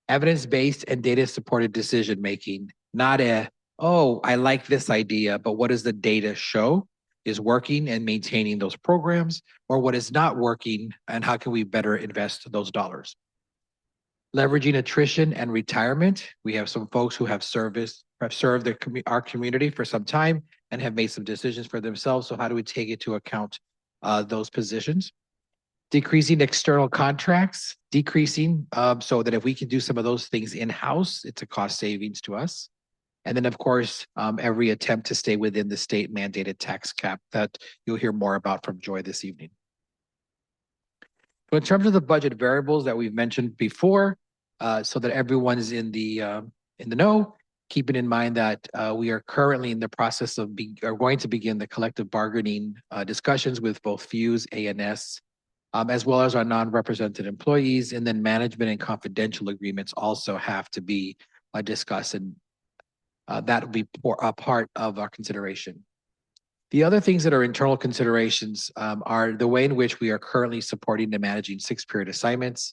Evidence-based and data-supported decision-making, not oh, I like this idea, but what does the data show is working and maintaining those programs, or what is not working and how can we better invest those dollars. Leveraging attrition and retirement. We have some folks who have served our community for some time and have made some decisions for themselves. So how do we take into account those positions? Decreasing external contracts, so that if we can do some of those things in-house, it's a cost savings to us. And then, of course, every attempt to stay within the state mandated tax cap that you'll hear more about from Joy this evening. So in terms of the budget variables that we've mentioned before, so that everyone is in the know, keeping in mind that we are currently in the process of going to begin the collective bargaining discussions with both FUSE, ANS, as well as our non-represented employees, and then management and confidential agreements also have to be discussed, and that will be a part of our consideration. The other things that are internal considerations are the way in which we are currently supporting and managing 6-period assignments,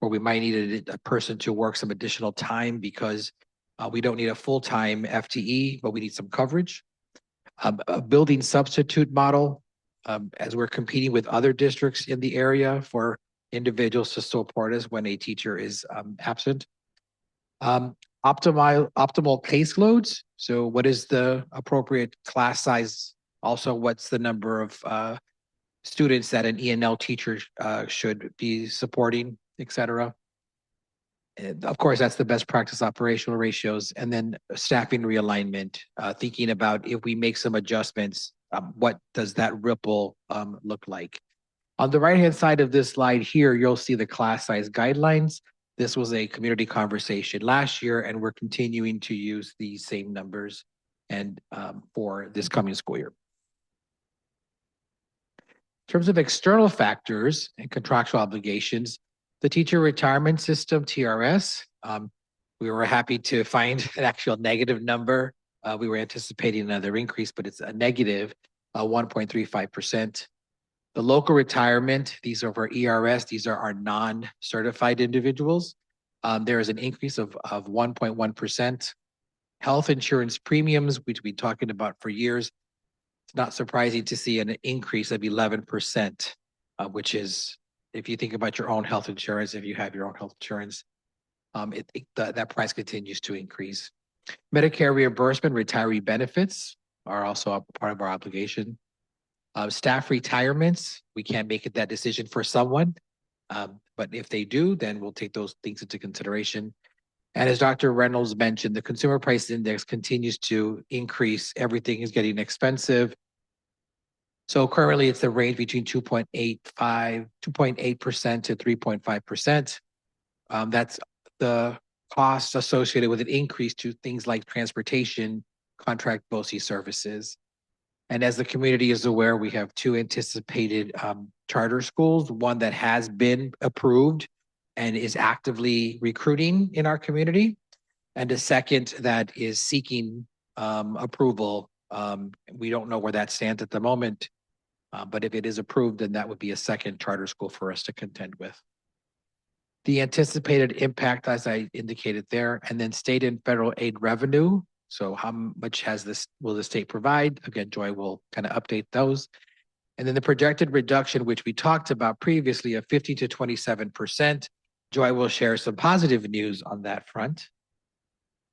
where we might need a person to work some additional time because we don't need a full-time FTE, but we need some coverage. A building substitute model, as we're competing with other districts in the area for individuals to support us when a teacher is absent. Optimal caseloads. So what is the appropriate class size? Also, what's the number of students that an ENL teacher should be supporting, et cetera. And of course, that's the best practice operational ratios. And then staffing realignment, thinking about if we make some adjustments, what does that ripple look like? On the right-hand side of this slide here, you'll see the class size guidelines. This was a community conversation last year, and we're continuing to use these same numbers and for this coming school year. In terms of external factors and contractual obligations, the teacher retirement system, TRS, we were happy to find an actual negative number. We were anticipating another increase, but it's a negative 1.35%. The local retirement, these are for ERS, these are our non-certified individuals. There is an increase of 1.1%. Health insurance premiums, which we've been talking about for years, it's not surprising to see an increase of 11%, which is, if you think about your own health insurance, if you have your own health insurance, that price continues to increase. Medicare reimbursement, retiree benefits are also a part of our obligation. Staff retirements, we can't make it that decision for someone, but if they do, then we'll take those things into consideration. And as Dr. Reynolds mentioned, the consumer price index continues to increase. Everything is getting expensive. So currently it's the range between 2.8% to 3.5%. That's the cost associated with an increase to things like transportation, contract BOCES services. And as the community is aware, we have two anticipated charter schools, one that has been approved and is actively recruiting in our community, and a second that is seeking approval. We don't know where that stands at the moment, but if it is approved, then that would be a second charter school for us to contend with. The anticipated impact, as I indicated there, and then state and federal aid revenue. So how much will the state provide? Again, Joy will kind of update those. And then the projected reduction, which we talked about previously, of 50 to 27%. Joy will share some positive news on that front.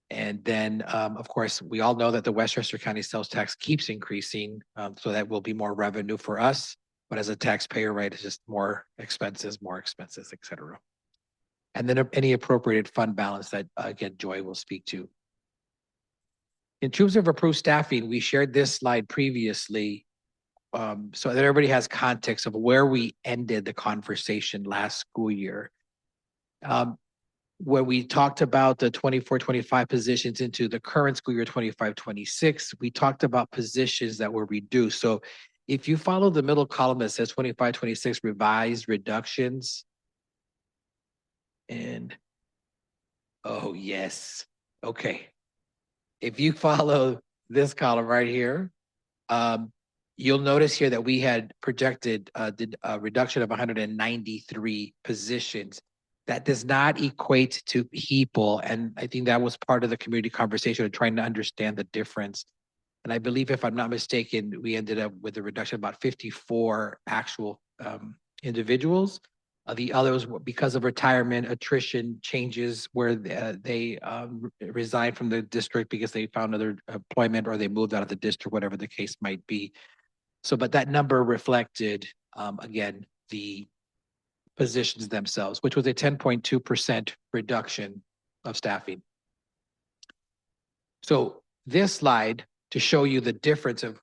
And then, of course, we all know that the Westchester County sales tax keeps increasing, so that will be more revenue for us. But as a taxpayer, right, it's just more expenses, et cetera. And then any appropriated fund balance that, again, Joy will speak to. In terms of approved staffing, we shared this slide previously, so that everybody has context of where we ended the conversation last school year. When we talked about the 24-25 positions into the current school year 25-26, we talked about positions that were reduced. So if you follow the middle column that says 25-26 revised reductions, and oh yes, okay. If you follow this column right here, you'll notice here that we had projected a reduction of 193 positions. That does not equate to people. And I think that was part of the community conversation of trying to understand the difference. And I believe, if I'm not mistaken, we ended up with a reduction of about 54 actual individuals. The others, because of retirement, attrition, changes where they resigned from the district because they found other employment, or they moved out of the district, whatever the case might be. So, but that number reflected, again, the positions themselves, which was a 10.2% reduction of staffing. So this slide, to show you the difference of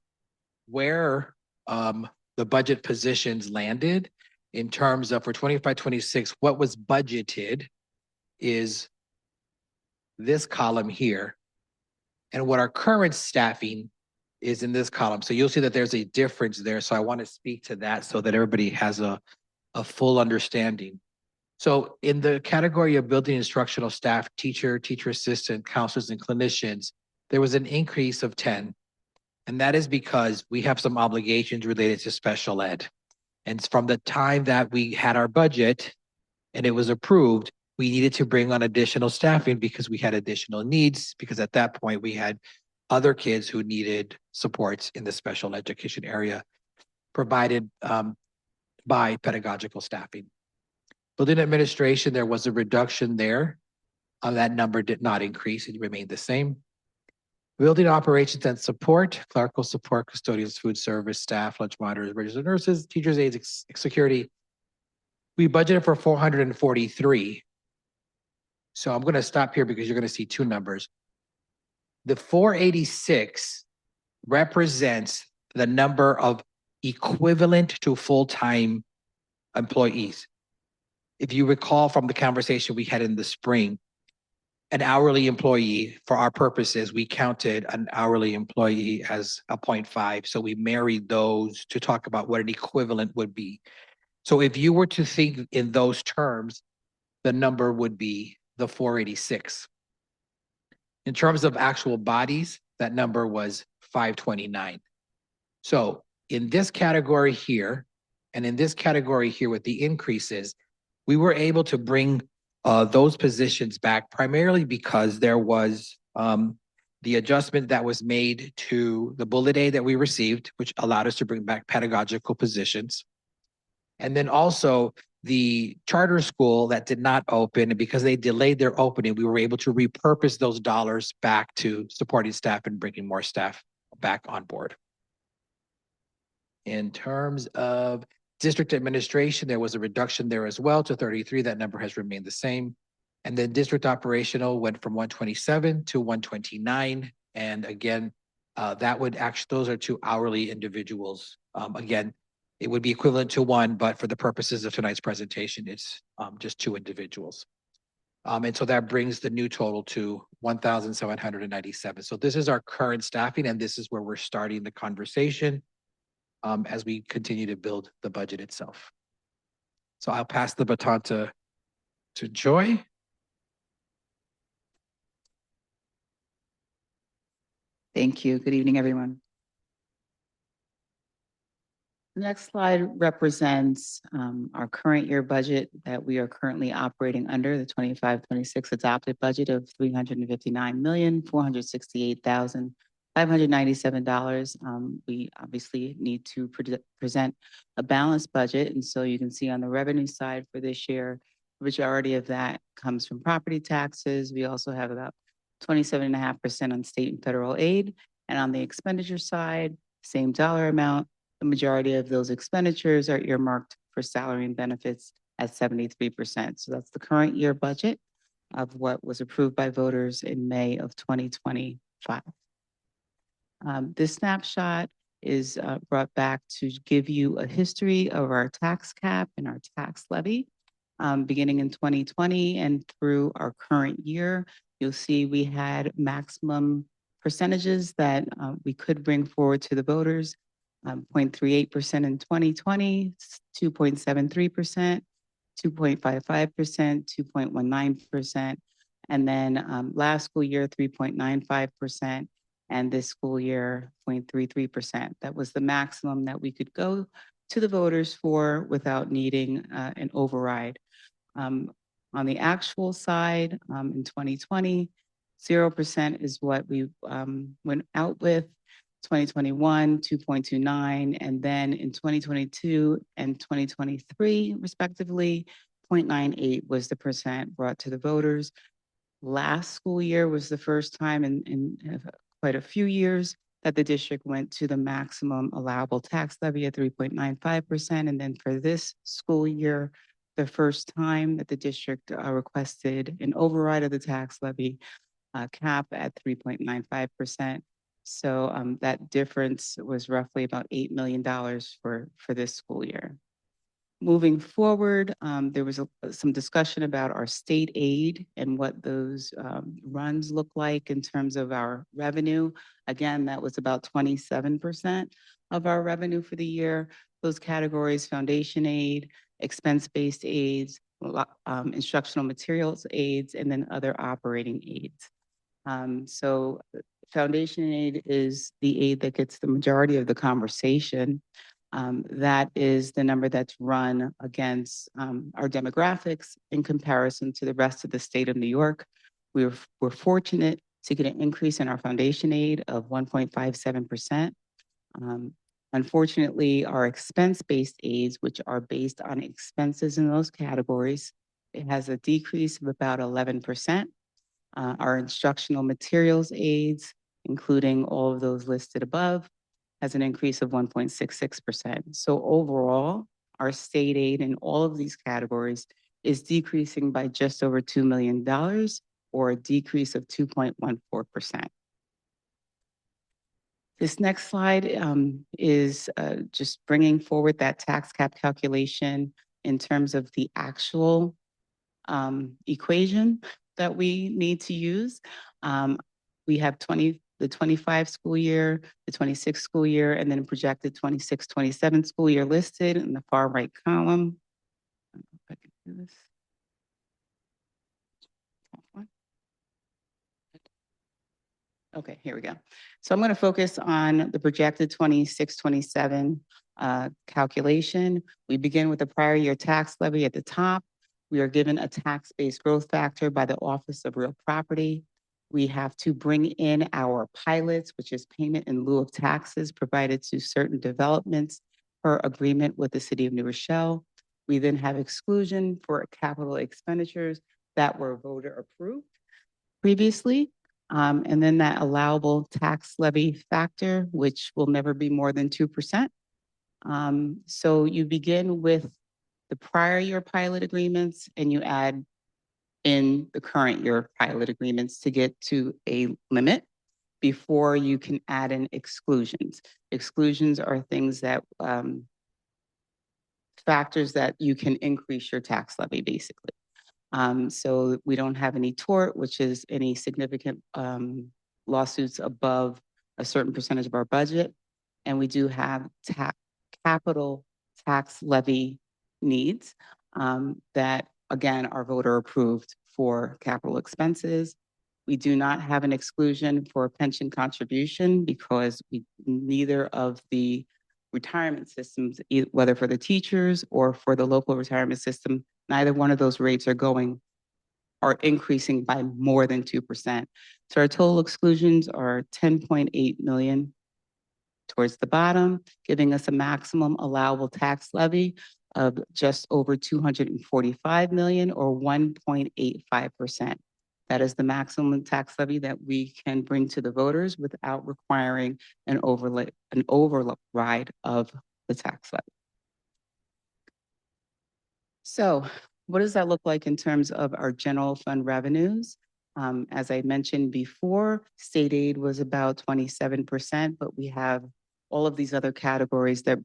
where the budget positions landed in terms of, for 25-26, what was budgeted is this column here, and what our current staffing is in this column. So you'll see that there's a difference there. So I want to speak to that so that everybody has a full understanding. So in the category of building instructional staff, teacher assistant, counselors, and clinicians, there was an increase of 10. And that is because we have some obligations related to special ed. And from the time that we had our budget and it was approved, we needed to bring on additional staffing because we had additional needs, because at that point we had other kids who needed supports in the special education area provided by pedagogical staffing. Building administration, there was a reduction there. That number did not increase, it remained the same. Building operations and support, clerical support, custodians, food service, staff, lunch monitors, registered nurses, teachers, aides, security. We budgeted for 443. So I'm going to stop here because you're going to see two numbers. The 486 represents the number of equivalent to full-time employees. If you recall from the conversation we had in the spring, an hourly employee. For our purposes, we counted an hourly employee as a 0.5. So we married those to talk about what an equivalent would be. So if you were to think in those terms, the number would be the 486. In terms of actual bodies, that number was 529. So in this category here, and in this category here with the increases, we were able to bring those positions back primarily because there was the adjustment that was made to the bullet aid that we received, which allowed us to bring back pedagogical positions. And then also the charter school that did not open, and because they delayed their opening, we were able to repurpose those dollars back to supporting staff and bringing more staff back on board. In terms of district administration, there was a reduction there as well to 33. That number has remained the same. And then district operational went from 127 to 129. And again, that would actually, those are 2 hourly individuals. Again, it would be equivalent to 1, but for the purposes of tonight's presentation, it's just 2 individuals. And so that brings the new total to 1,797. So this is our current staffing, and this is where we're starting the conversation as we continue to build the budget itself. So I'll pass the baton to Joy. Thank you. Good evening, everyone. The next slide represents our current year budget that we are currently operating under, the 25-26 adopted budget of $359,468,597. We obviously need to present a balanced budget. And so you can see on the revenue side for this year, the majority of that comes from property taxes. We also have about 27.5% on state and federal aid. And on the expenditure side, same dollar amount. The majority of those expenditures are earmarked for salary and benefits at 73%. So that's the current year budget of what was approved by voters in May of 2025. This snapshot is brought back to give you a history of our tax cap and our tax levy. Beginning in 2020 and through our current year, you'll see we had maximum percentages that we could bring forward to the voters. 0.38% in 2020, 2.73%, 2.55%, 2.19%, and then last school year, 3.95%, and this school year, 0.33%. That was the maximum that we could go to the voters for without needing an override. On the actual side, in 2020, 0% is what we went out with. 2021, 2.29, and then in 2022 and 2023, respectively, 0.98 was the percent brought to the voters. Last school year was the first time in quite a few years that the district went to the maximum allowable tax levy at 3.95%. And then for this school year, the first time that the district requested an override of the tax levy cap at 3.95%. So that difference was roughly about $8 million for this school year. Moving forward, there was some discussion about our state aid and what those runs look like in terms of our revenue. Again, that was about 27% of our revenue for the year. Those categories: foundation aid, expense-based aids, instructional materials aids, and then other operating aids. So foundation aid is the aid that gets the majority of the conversation. That is the number that's run against our demographics in comparison to the rest of the state of New York. We're fortunate to get an increase in our foundation aid of 1.57%. Unfortunately, our expense-based aids, which are based on expenses in those categories, it has a decrease of about 11%. Our instructional materials aids, including all of those listed above, has an increase of 1.66%. So overall, our state aid in all of these categories is decreasing by just over $2 million, or a decrease of 2.14%. This next slide is just bringing forward that tax cap calculation in terms of the actual equation. that we need to use. We have the 25 school year, the 26 school year, and then projected 26, 27 school year listed in the far right column. I don't know if I can do this. Okay, here we go. So I'm going to focus on the projected 26, 27 calculation. We begin with the prior year tax levy at the top. We are given a tax-based growth factor by the Office of Real Property. We have to bring in our pilots, which is payment in lieu of taxes provided to certain developments per agreement with the City of New Rochelle. We then have exclusion for capital expenditures that were voter approved previously. And then that allowable tax levy factor, which will never be more than 2%. So you begin with the prior year pilot agreements and you add in the current year pilot agreements to get to a limit before you can add in exclusions. Exclusions are things that, factors that you can increase your tax levy, basically. So we don't have any tort, which is any significant lawsuits above a certain percentage of our budget. And we do have capital tax levy needs that, again, are voter approved for capital expenses. We do not have an exclusion for pension contribution because neither of the retirement systems, whether for the teachers or for the local retirement system, neither one of those rates are increasing by more than 2%. So our total exclusions are 10.8 million towards the bottom, giving us a maximum allowable tax levy of just over 245 million or 1.85%. That is the maximum tax levy that we can bring to the voters without requiring an override of the tax levy. So what does that look like in terms of our general fund revenues? As I mentioned before, state aid was about 27%, but we have all of these other categories that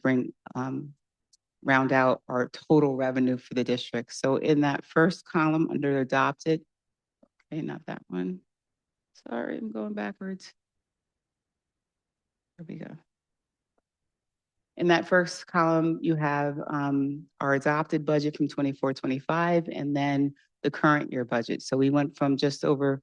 round out our total revenue for the district. So in that first column under adopted, okay, not that one. Sorry, I'm going backwards. There we go. In that first column, you have our adopted budget from 24-25 and then the current year budget. So we went from just over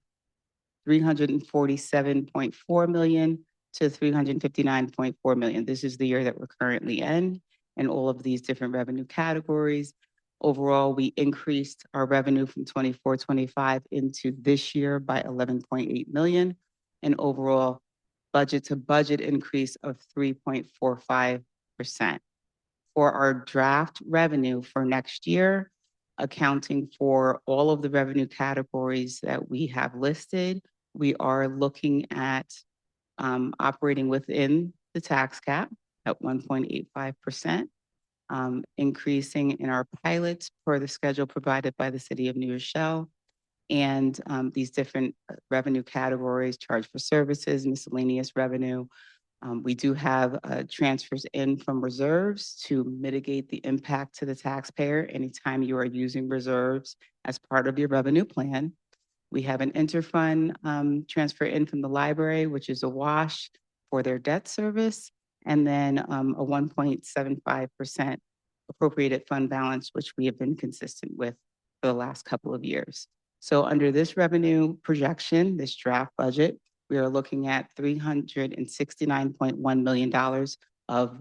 347.4 million to 359.4 million. This is the year that we're currently in, and all of these different revenue categories. Overall, we increased our revenue from 24-25 into this year by 11.8 million, and overall budget to budget increase of 3.45%. For our draft revenue for next year, accounting for all of the revenue categories that we have listed, we are looking at operating within the tax cap at 1.85%, increasing in our pilots per the schedule provided by the City of New Rochelle, and these different revenue categories, charge for services, miscellaneous revenue. We do have transfers in from reserves to mitigate the impact to the taxpayer anytime you are using reserves as part of your revenue plan. We have an interfund transfer in from the library, which is a wash for their debt service, and then a 1.75% appropriated fund balance, which we have been consistent with for the last couple of years. So under this revenue projection, this draft budget, we are looking at $369.1 million of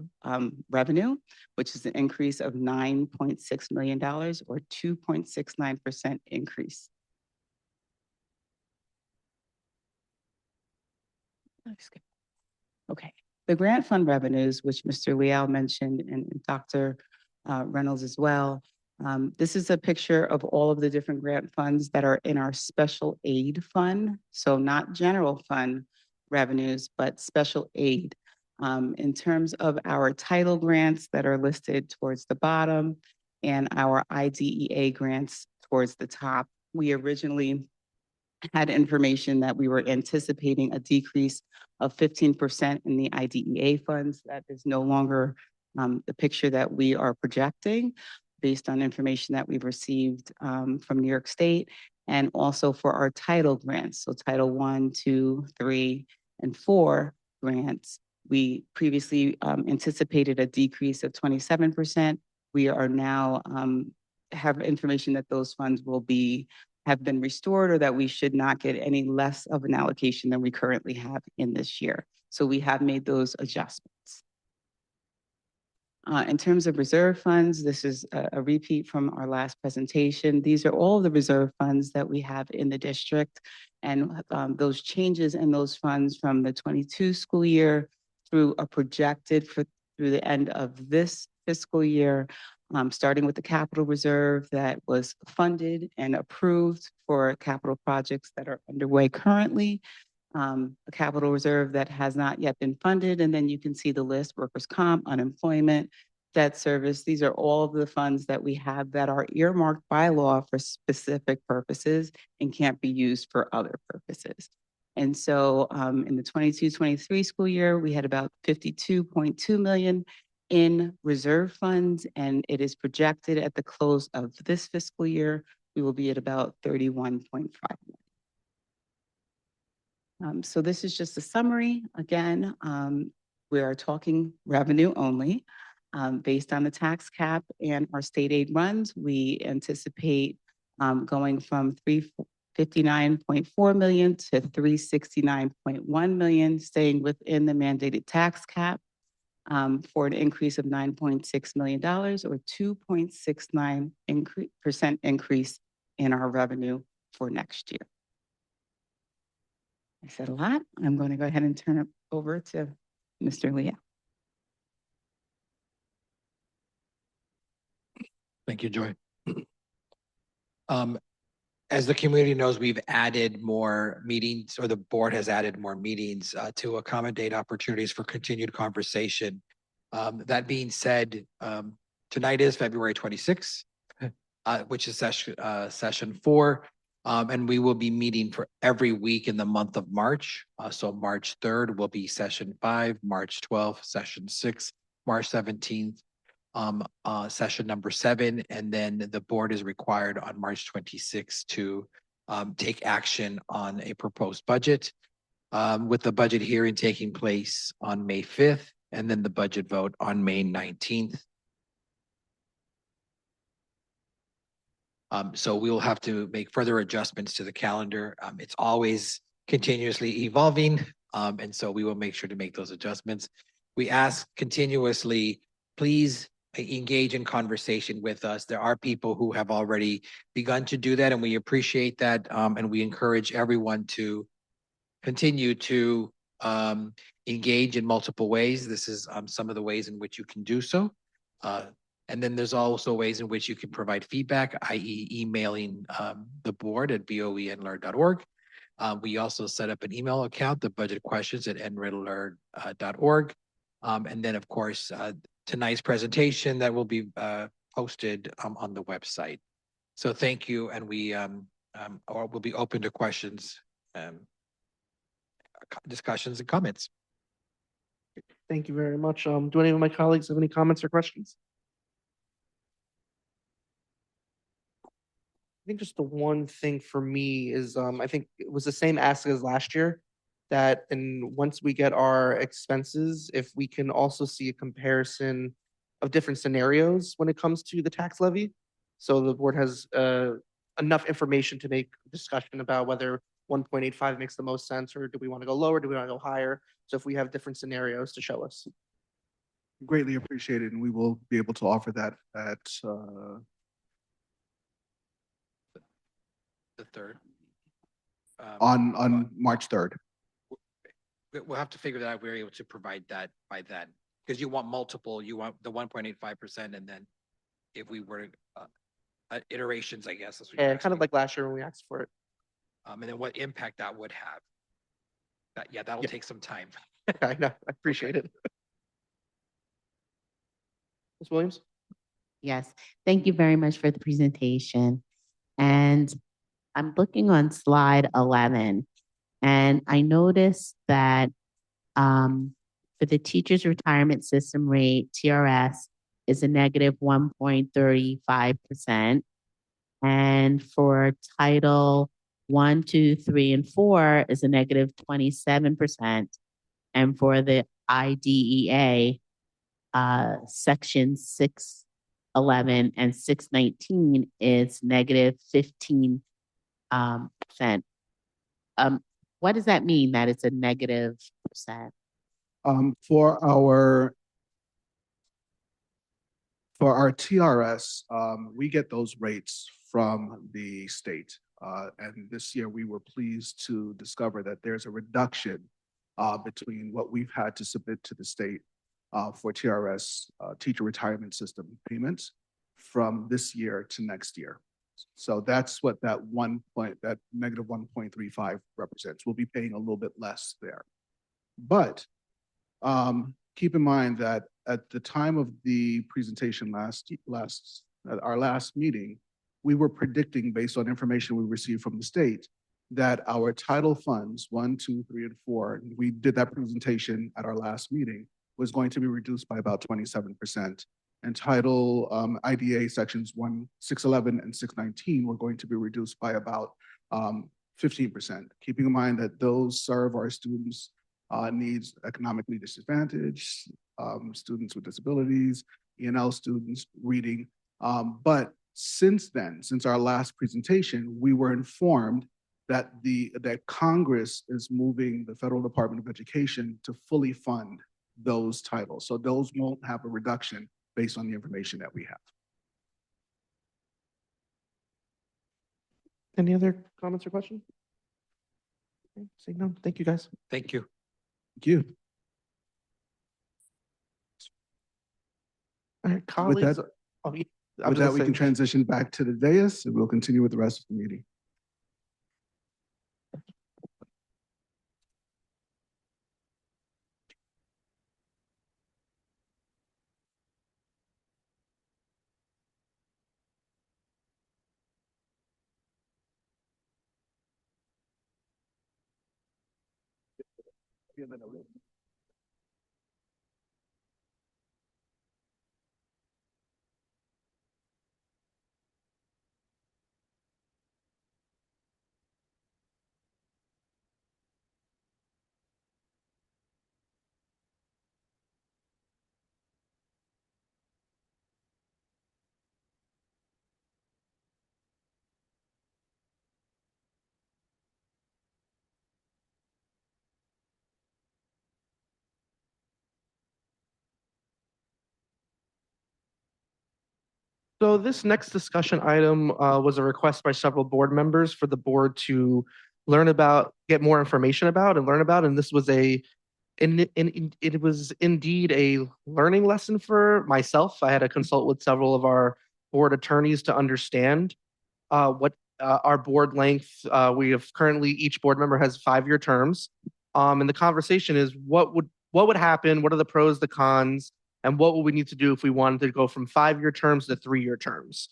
revenue, which is an increase of $9.6 million or 2.69% increase. Okay, the grant fund revenues, which Mr. Leal mentioned and Dr. Reynolds as well. This is a picture of all of the different grant funds that are in our special aid fund. So not general fund revenues, but special aid. In terms of our title grants that are listed towards the bottom and our IDEA grants towards the top, we originally had information that we were anticipating a decrease of 15% in the IDEA funds. That is no longer the picture that we are projecting based on information that we've received from New York State. and also for our title grants. So Title I, II, III, and IV grants, we previously anticipated a decrease of 27%. We are now have information that those funds have been restored, or that we should not get any less of an allocation than we currently have in this year. So we have made those adjustments. In terms of reserve funds, this is a repeat from our last presentation. These are all the reserve funds that we have in the district, and those changes in those funds from the 22 school year through a projected through the end of this fiscal year, starting with the capital reserve that was funded and approved for capital projects that are underway currently, a capital reserve that has not yet been funded, and then you can see the list: workers' comp, unemployment, debt service. These are all of the funds that we have that are earmarked by law for specific purposes and can't be used for other purposes. And so in the 22-23 school year, we had about 52.2 million in reserve funds, and it is projected at the close of this fiscal year, we will be at about 31.5 million. So this is just a summary. Again, we are talking revenue only. Based on the tax cap and our state aid runs, we anticipate going from 359.4 million to 369.1 million, staying within the mandated tax cap, for an increase of $9.6 million, or 2.69% increase in our revenue for next year. I said a lot. I'm going to go ahead and turn it over to Mr. Leah. Thank you, Joy. As the community knows, we've added more meetings, or the board has added more meetings to accommodate opportunities for continued conversation. That being said, tonight is February 26th, which is session 4. And we will be meeting for every week in the month of March. So March 3rd will be session 5, March 12th, session 6, March 17th, session number 7, and then the board is required on March 26th to take action on a proposed budget, with the budget hearing taking place on May 5th, and then the budget vote on May 19th. So we will have to make further adjustments to the calendar. It's always continuously evolving, and so we will make sure to make those adjustments. We ask continuously, please engage in conversation with us. There are people who have already begun to do that, and we appreciate that, and we encourage everyone to continue to engage in multiple ways. This is some of the ways in which you can do so. And then there's also ways in which you can provide feedback, i.e. emailing the board at boe@nlerd.org. We also set up an email account, the budgetquestions@nlerd.org. And then, of course, tonight's presentation that will be posted on the website. So thank you, and we will be open to questions, discussions, and comments. Thank you very much. Do any of my colleagues have any comments or questions? I think just the one thing for me is, I think it was the same ask as last year, that once we get our expenses, if we can also see a comparison of different scenarios when it comes to the tax levy. So the board has enough information to make a discussion about whether 1.85 makes the most sense, or do we want to go lower, do we want to go higher? So if we have different scenarios to show us. Greatly appreciated, and we will be able to offer that at The 3rd. on March 3rd. We'll have to figure that out. We're able to provide that by then, because you want multiple, you want the 1.85%, and then if we were iterations, I guess. That's what you're Yeah, kind of asking. like last year when we asked for it. And then what impact that would have. That'll take some time. I know, I appreciate it. Ms. Williams? Yes, thank you very much for the presentation. And I'm looking on slide 11, and I noticed that for the teachers' retirement system rate, TRS, is a negative 1.35%. And for Title 1, 2, 3, and 4 is a negative 27%. And for the IDEA, Section 611 and 619 is negative 15%. What does that mean that it's a negative percent? For our TRS, we get those rates from the state. And this year we were pleased to discover that there's a reduction between what we've had to submit to the state for TRS, teacher retirement system payments from this year to next year. So that's what that negative 1.35 represents. We'll be paying a little bit less there. But keep in mind that at the time of the presentation at our last meeting, we were predicting, based on information we received from the state, that our title funds 1, 2, 3, and 4, and we did that presentation at our last meeting, was going to be reduced by about 27%. And title IDA sections 611 and 619 were going to be reduced by about 15%. Keeping in mind that those serve our students' needs, economically disadvantaged, students with disabilities, ENL students, reading. But since then, since our last presentation, we were informed that that Congress is moving the Federal Department of Education to fully fund those titles. So those won't have a reduction based on the information that we have. Any other comments or questions? Okay, seeing none, thank you, guys. Thank you. Thank you. All right, colleagues. Oh, yeah, I was With that, gonna we say- can transition back to the dais and we'll continue with the rest of the meeting. So this next discussion item was a request by several board members for the board to learn about, get more information about and learn about. And this was it was indeed a learning lesson for myself. I had to consult with several of our board attorneys to understand what our board length. We have currently, each board member has 5-year terms. And the conversation is what would happen? What are the pros, the cons? And what would we need to do if we wanted to go from 5-year terms to 3-year terms?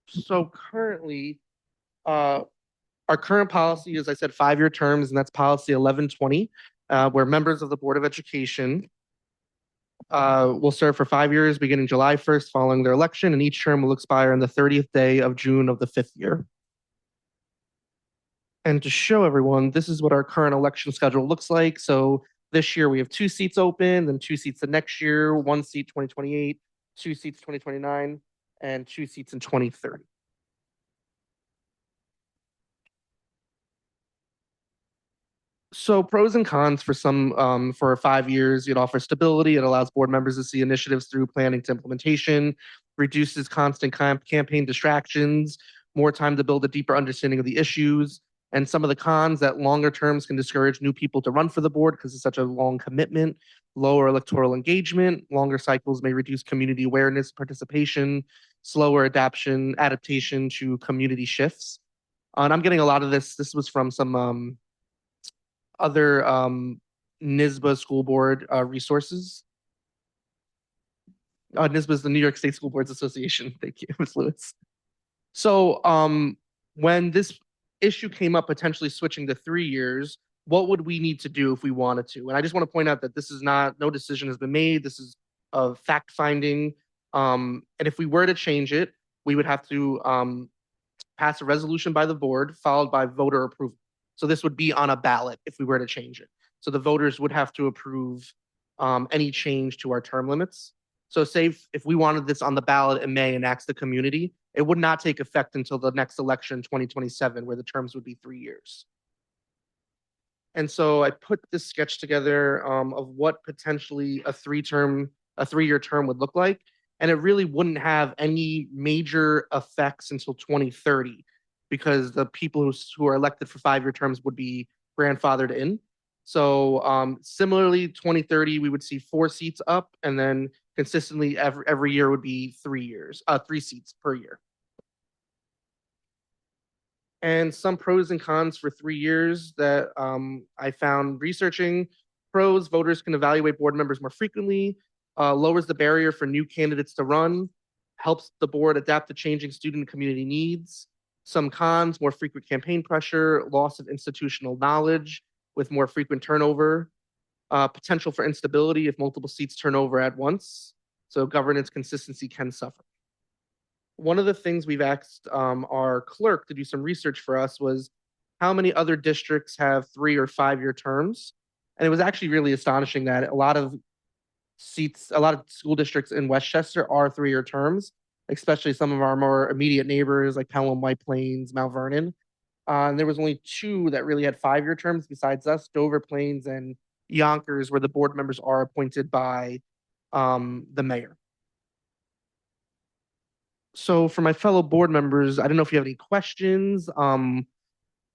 So currently, our current policy, as I said, 5-year terms, and that's policy 1120, where members of the Board of Education will serve for 5 years, beginning July 1st following their election, and each term will expire on the 30th day of June of the 5th year. And to show everyone, this is what our current election schedule looks like. So this year we have 2 seats open, then 2 seats the next year, 1 seat 2028, 2 seats 2029, and 2 seats in 2030. So pros and cons for for 5 years, it offers stability. It allows board members to see initiatives through planning to implementation, reduces constant campaign distractions, more time to build a deeper understanding of the issues. And some of the cons, that longer terms can discourage new people to run for the board because it's such a long commitment, lower electoral engagement, longer cycles may reduce community awareness, participation, slower adaptation to community shifts. And I'm getting a lot of this. This was from some other NYSBA school board resources. NYSBA is the New York State School Boards Association. Thank you, Ms. Lewis. So when this issue came up, potentially switching to 3 years, what would we need to do if we wanted to? And I just want to point out that this is no decision has been made. This is fact finding. And if we were to change it, we would have to pass a resolution by the board, followed by voter approval. So this would be on a ballot if we were to change it. So the voters would have to approve any change to our term limits. So say if we wanted this on the ballot in May and asked the community, it would not take effect until the next election, 2027, where the terms would be 3 years. And so I put this sketch together of what potentially a 3-year term would look like. And it really wouldn't have any major effects until 2030 because the people who are elected for 5-year terms would be grandfathered in. So similarly, 2030, we would see 4 seats up, and then consistently every year would be 3 years, 3 seats per year. And some pros and cons for 3 years that I found researching. Pros, voters can evaluate board members more frequently, lowers the barrier for new candidates to run, helps the board adapt to changing student and community needs. Some cons, more frequent campaign pressure, loss of institutional knowledge with more frequent turnover, potential for instability if multiple seats turn over at once. So governance consistency can suffer. One of the things we've asked our clerk to do some research for us was how many other districts have 3 or 5-year terms. And it was actually really astonishing that a lot of school districts in Westchester are 3-year terms, especially some of our more immediate neighbors like Pelham, White Plains, Mount Vernon. And there was only 2 that really had 5-year terms besides us, Dover Plains and Yonkers, where the board members are appointed by the mayor. So for my fellow board members, I don't know if you have any questions.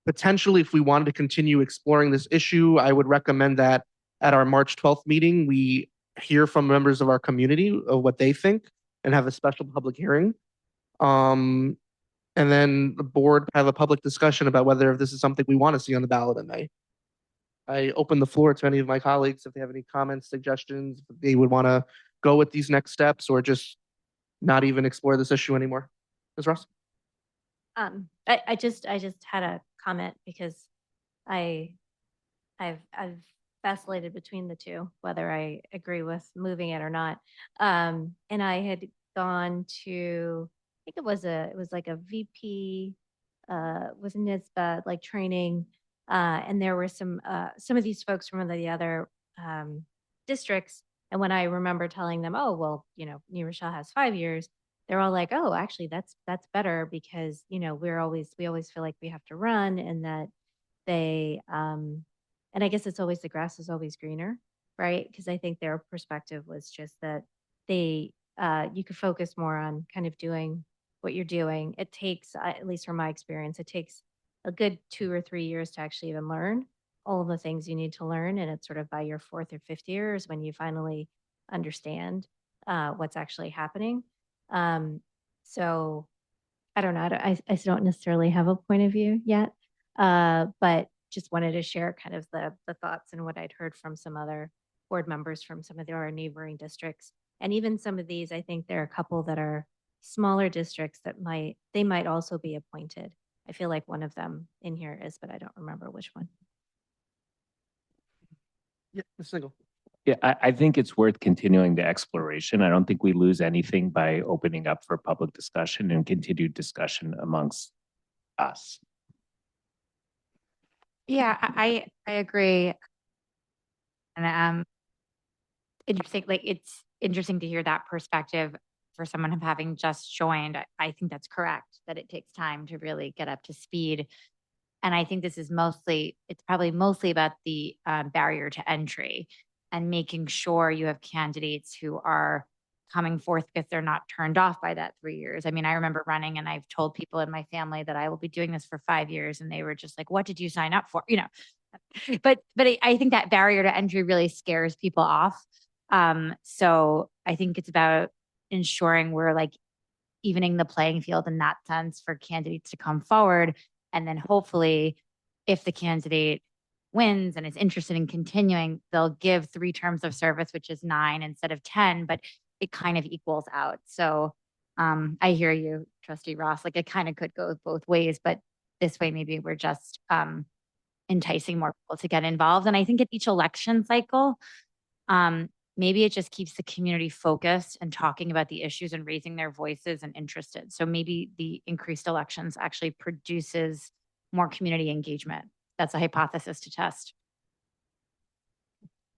Potentially, if we wanted to continue exploring this issue, I would recommend that at our March 12th meeting, we hear from members of our community of what they think and have a special public hearing. And then the board have a public discussion about whether this is something we want to see on the ballot in May. I open the floor to any of my colleagues if they have any comments, suggestions, if they would want to go with these next steps or just not even explore this issue anymore. Ms. Ross? I just had a comment because I've vacillated between the two, whether I agree with moving it or not. And I had gone to, I think it was like a VP with NISBA like training, and there were some of these folks from the other districts. And when I remember telling them, oh, well, New Rochelle has 5 years, they're all like, oh, actually, that's better because, we always feel like we have to run and that they, and I guess it's always the grass is always greener, right? Because I think their perspective was just that you could focus more on kind of doing what you're doing. It takes, at least from my experience, it takes a good 2 or 3 years to actually even learn all of the things you need to learn. And it's sort of by your 4th or 5th year is when you finally understand what's actually happening. So I don't know. I don't necessarily have a point of view yet, but just wanted to share kind of the thoughts and what I'd heard from some other board members from some of our neighboring districts. And even some of these, I think there are a couple that are smaller districts that might also be appointed. I feel like one of them in here is, but I don't remember which one. Yeah, Ms. Single. Yeah, I think it's worth continuing the exploration. I don't think we lose anything by opening up for public discussion and continued discussion amongst us. Yeah, I agree. And interesting, like it's interesting to hear that perspective for someone having just joined. I think that's correct, that it takes time to really get up to speed. And I think this is it's probably mostly about the barrier to entry and making sure you have candidates who are coming forth because they're not turned off by that 3 years. I mean, I remember running and I've told people in my family that I will be doing this for 5 years and they were just like, what did you sign up for? But I think that barrier to entry really scares people off. So I think it's about ensuring we're like evening the playing field in that sense for candidates to come forward. And then hopefully if the candidate wins and is interested in continuing, they'll give 3 terms of service, which is 9 instead of 10, but it kind of equals out. So I hear you, Trustee Ross, like it kind of could go both ways, but this way maybe we're just enticing more people to get involved. And I think at each election cycle, maybe it just keeps the community focused and talking about the issues and raising their voices and interested. So maybe the increased elections actually produces more community engagement. That's a hypothesis to test.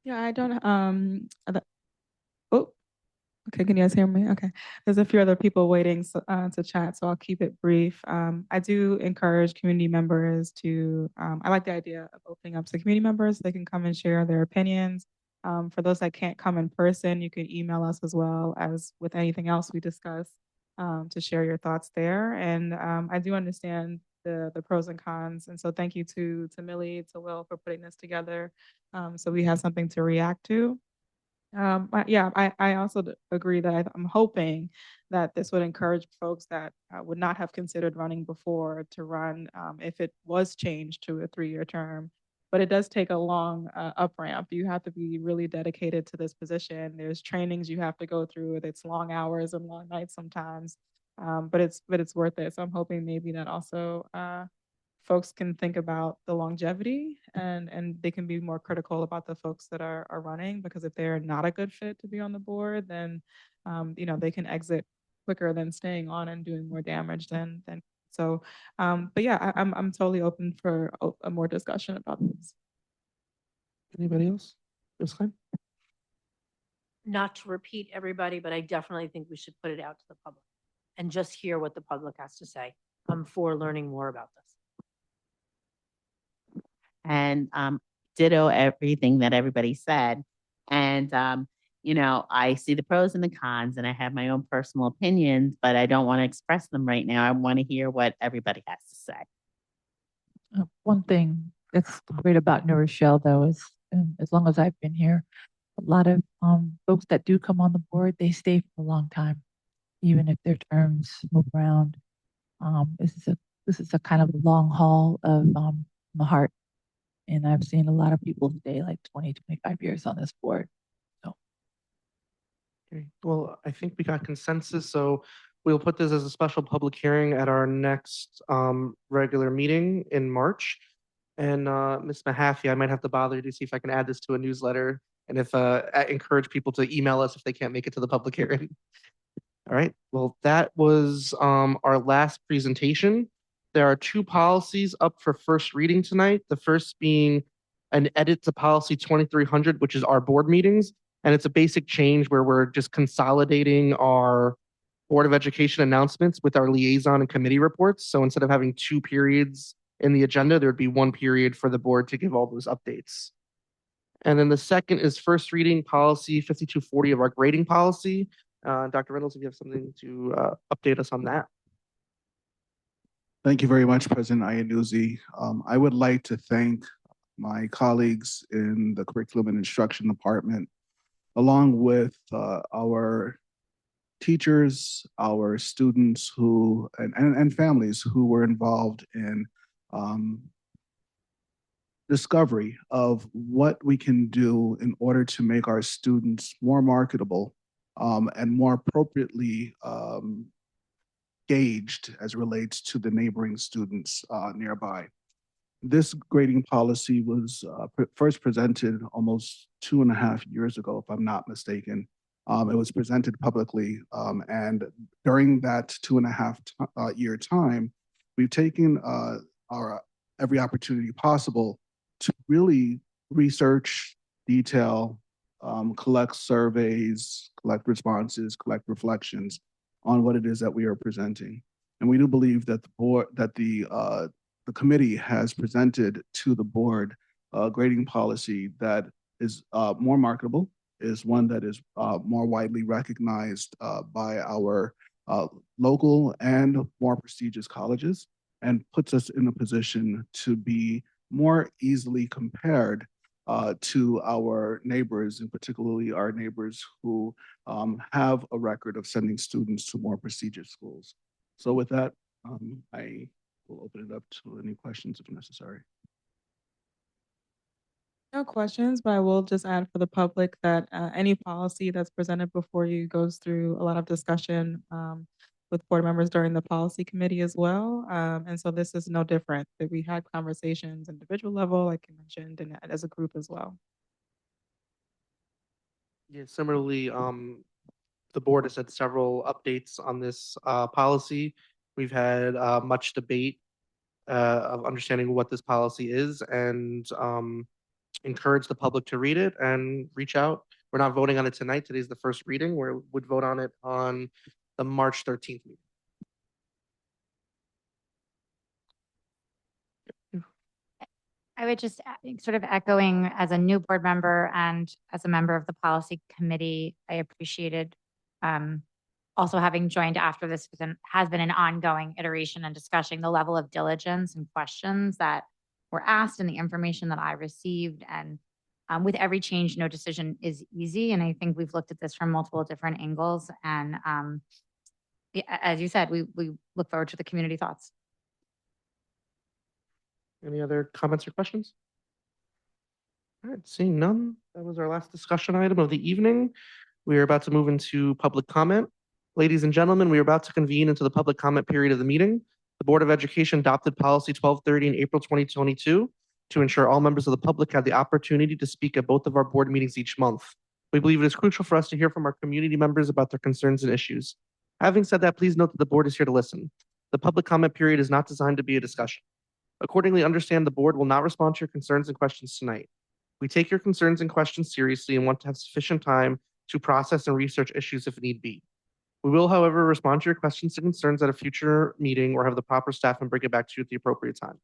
Yeah, I don't, oh, okay, can you guys hear me? Okay. There's a few other people waiting to chat, so I'll keep it brief. I do encourage community members to, I like the idea of opening up to community members. They can come and share their opinions. For those that can't come in person, you can email us as well as with anything else we discuss to share your thoughts there. And I do understand the pros and cons. And so thank you to Millie, to Will for putting this together so we have something to react to. I also agree that I'm hoping that this would encourage folks that would not have considered running before to run if it was changed to a 3-year term. But it does take a long up ramp. You have to be really dedicated to this position. There's trainings you have to go through. It's long hours and long nights sometimes, but it's worth it. So I'm hoping maybe that also folks can think about the longevity and they can be more critical about the folks that are running, because if they're not a good fit to be on the board, then they can exit quicker than staying on and doing more damage than so. But yeah, I'm totally open for a more discussion about this. Anybody else? Ms. Klein? Not to repeat everybody, but I definitely think we should put it out to the public and just hear what the public has to say. I'm for learning more about this. And ditto everything that everybody said. And I see the pros and the cons, and I have my own personal opinions, but I don't want to express them right now. I want to hear what everybody has to say. One thing that's great about New Rochelle, though, is as long as I've been here, a lot of folks that do come on the board, they stay for a long time, even if their terms move around. This is a kind of long haul of the heart. And I've seen a lot of people stay like 20, 25 years on this board. So. Okay, well, I think we got consensus, so we'll put this as a special public hearing at our next regular meeting in March. And Ms. Mahaffey, I might have to bother you to see if I can add this to a newsletter, and if I encourage people to email us if they can't make it to the public hearing. All right, well, that was our last presentation. There are 2 policies up for first reading tonight. The first being an edit to policy 2300, which is our board meetings. And it's a basic change where we're just consolidating our Board of Education announcements with our liaison and committee reports. So instead of having 2 periods in the agenda, there would be 1 period for the board to give all those updates. And then the second is first reading policy 5240 of our grading policy. Dr. Reynolds, if you have something to update us on that. Thank you very much, President Iannuzzi. I would like to thank my colleagues in the Curriculum and Instruction Department, along with our teachers, our students who and families who were involved in discovery of what we can do in order to make our students more marketable and more appropriately gauged as it relates to the neighboring students nearby. This grading policy was first presented almost 2.5 years ago, if I'm not mistaken. It was presented publicly, and during that 2.5 year time, we've taken our every opportunity possible to really research, detail, collect surveys, collect responses, collect reflections on what it is that we are presenting. And we do believe that the board, that the committee has presented to the board a grading policy that is more marketable, is one that is more widely recognized by our local and more prestigious colleges, and puts us in a position to be more easily compared to our neighbors, and particularly our neighbors who have a record of sending students to more prestigious schools. So with that, I will open it up to any questions if necessary. No questions, but I will just add for the public that any policy that's presented before you goes through a lot of discussion with board members during the policy committee as well. And so this is no different, that we had conversations individual level, like you mentioned, and as a group as well. Yeah, similarly, the board has had several updates on this policy. We've had much debate of understanding what this policy is and encourage the public to read it and reach out. We're not voting on it tonight. Today's the first reading. We would vote on it on the March 13th meeting. I would just sort of echoing as a new board member and as a member of the policy committee, I appreciated also having joined after this has been an ongoing iteration and discussing the level of diligence and questions that were asked and the information that I received. And with every change, no decision is easy. And I think we've looked at this from multiple different angles. And as you said, we look forward to the community thoughts. Any other comments or questions? All right, seeing none, that was our last discussion item of the evening. We are about to move into public comment. Ladies and gentlemen, we are about to convene into the public comment period of the meeting. The Board of Education adopted policy 1230 in April 2022 to ensure all members of the public have the opportunity to speak at both of our board meetings each month. We believe it is crucial for us to hear from our community members about their concerns and issues. Having said that, please note that the board is here to listen. The public comment period is not designed to be a discussion. Accordingly, understand the board will not respond to your concerns and questions tonight. We take your concerns and questions seriously and want to have sufficient time to process and research issues if need be. We will, however, respond to your questions and concerns at a future meeting or have the proper staff and bring it back to you at the appropriate time.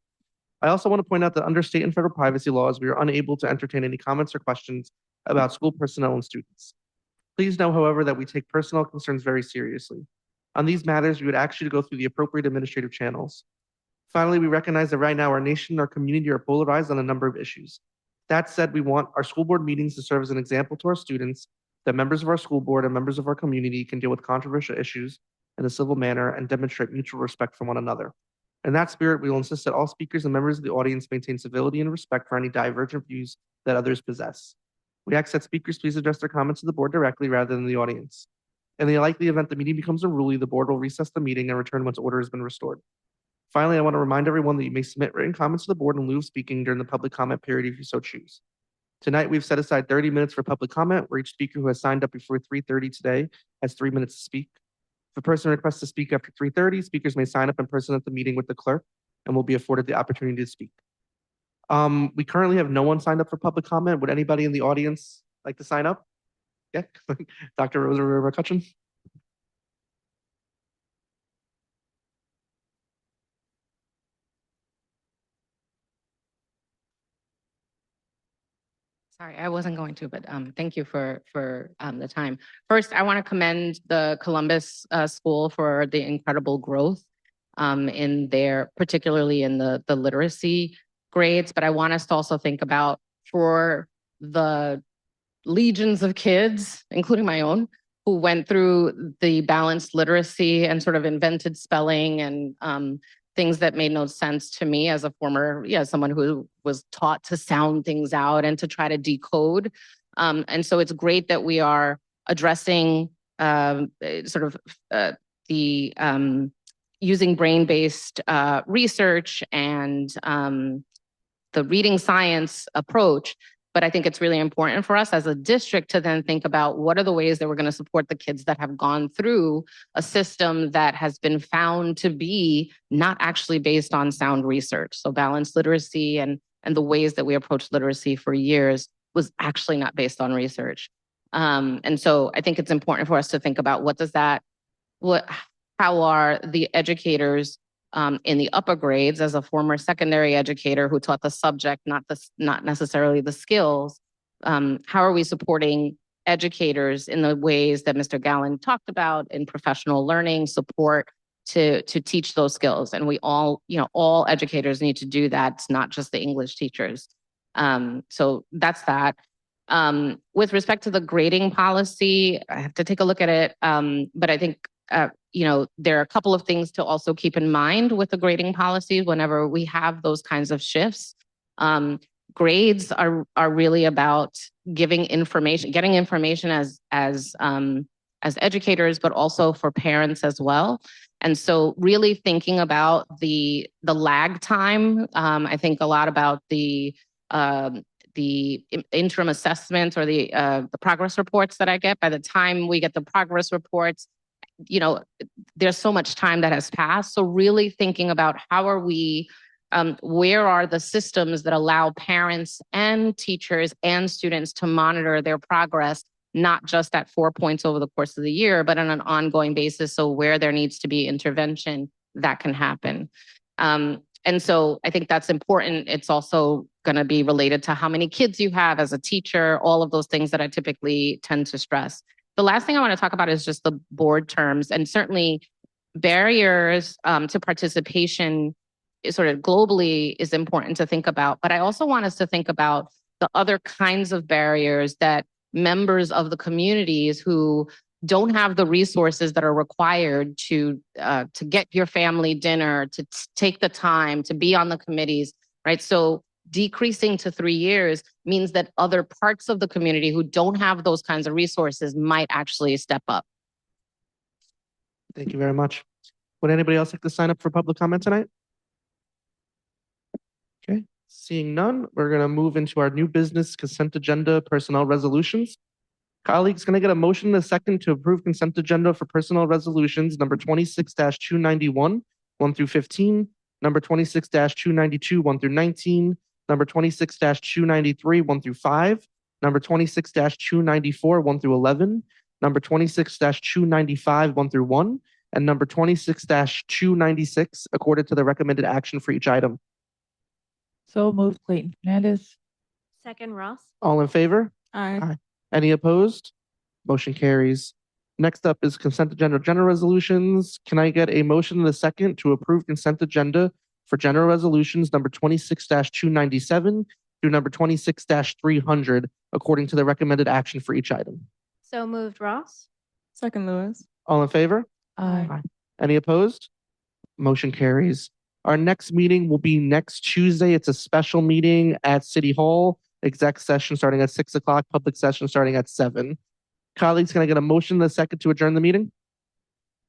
I also want to point out that under state and federal privacy laws, we are unable to entertain any comments or questions about school personnel and students. Please know, however, that we take personnel concerns very seriously. On these matters, we would ask you to go through the appropriate administrative channels. Finally, we recognize that right now our nation and our community are polarized on a number of issues. That said, we want our school board meetings to serve as an example to our students that members of our school board and members of our community can deal with controversial issues in a civil manner and demonstrate mutual respect for one another. In that spirit, we will insist that all speakers and members of the audience maintain civility and respect for any divergent views that others possess. We ask that speakers please address their comments to the board directly rather than the audience. In the likely event the meeting becomes unruly, the board will recess the meeting and return once order has been restored. Finally, I want to remind everyone that you may submit written comments to the board in lieu of speaking during the public comment period if you so choose. Tonight, we've set aside 30 minutes for public comment, where each speaker who has signed up before 3:30 today has 3 minutes to speak. If a person requests to speak after 3:30, speakers may sign up in person at the meeting with the clerk and will be afforded the opportunity to speak. We currently have no one signed up for public comment. Would anybody in the audience like to sign up? Yeah, Dr. Rosa McCutcheon. Sorry, I wasn't going to, but thank you for the time. First, I want to commend the Columbus School for the incredible growth in their, particularly in the literacy grades. But I want us to also think about for the legions of kids, including my own, who went through the balanced literacy and sort of invented spelling and things that made no sense to me as a former, someone who was taught to sound things out and to try to decode. And so it's great that we are addressing using brain-based research and the reading science approach. But I think it's really important for us as a district to then think about what are the ways that we're going to support the kids that have gone through a system that has been found to be not actually based on sound research. So balanced literacy and the ways that we approach literacy for years was actually not based on research. And so I think it's important for us to think about how are the educators in the upper grades, as a former secondary educator who taught the subject, not necessarily the skills, how are we supporting educators in the ways that Mr. Gallen talked about in professional learning support to teach those skills? And we all educators need to do that. It's not just the English teachers. So that's that. With respect to the grading policy, I have to take a look at it. But I think there are a couple of things to also keep in mind with the grading policy whenever we have those kinds of shifts. Grades are really about getting information as educators, but also for parents as well. And so really thinking about the lag time, I think a lot about the the interim assessments or the progress reports that I get. By the time we get the progress reports, you know, there's so much time that has passed. So really thinking about how are we, where are the systems that allow parents and teachers and students to monitor their progress, not just at 4 points over the course of the year, but on an ongoing basis. So where there needs to be intervention, that can happen. And so I think that's important. It's also going to be related to how many kids you have as a teacher, all of those things that I typically tend to stress. The last thing I want to talk about is just the board terms, and certainly barriers to participation is sort of globally is important to think about. But I also want us to think about the other kinds of barriers that members of the communities who don't have the resources that are required to get your family dinner, to take the time, to be on the committees, right? So decreasing to 3 years means that other parts of the community who don't have those kinds of resources might actually step up. Thank you very much. Would anybody else like to sign up for public comment tonight? Okay, seeing none, we're going to move into our new business consent agenda personnel resolutions. Colleagues, can I get a motion and a second to approve consent agenda for personnel resolutions number 26-291, 1 through 15, number 26-292, 1 through 19, number 26-293, 1 through 5, number 26-294, 1 through 11, number 26-295, 1 through 1, and number 26-296 according to the recommended action for each item. So moved, Clayton Fernandez. Second, Ross. All in favor? Aye. Any opposed? Motion carries. Next up is consent agenda general resolutions. Can I get a motion and a second to approve consent agenda for general resolutions number 26-297 through number 26-300 according to the recommended action for each item? So moved, Ross. Second, Lewis. All in favor? Aye. Any opposed? Motion carries. Our next meeting will be next Tuesday. It's a special meeting at City Hall. Exec session starting at 6 o'clock, public session starting at 7. Colleagues, can I get a motion and a second to adjourn the meeting?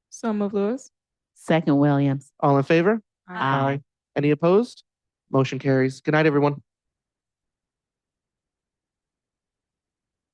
So move, Lewis. Second, Williams. All in favor? Aye. Any opposed? Motion carries. Good night, everyone.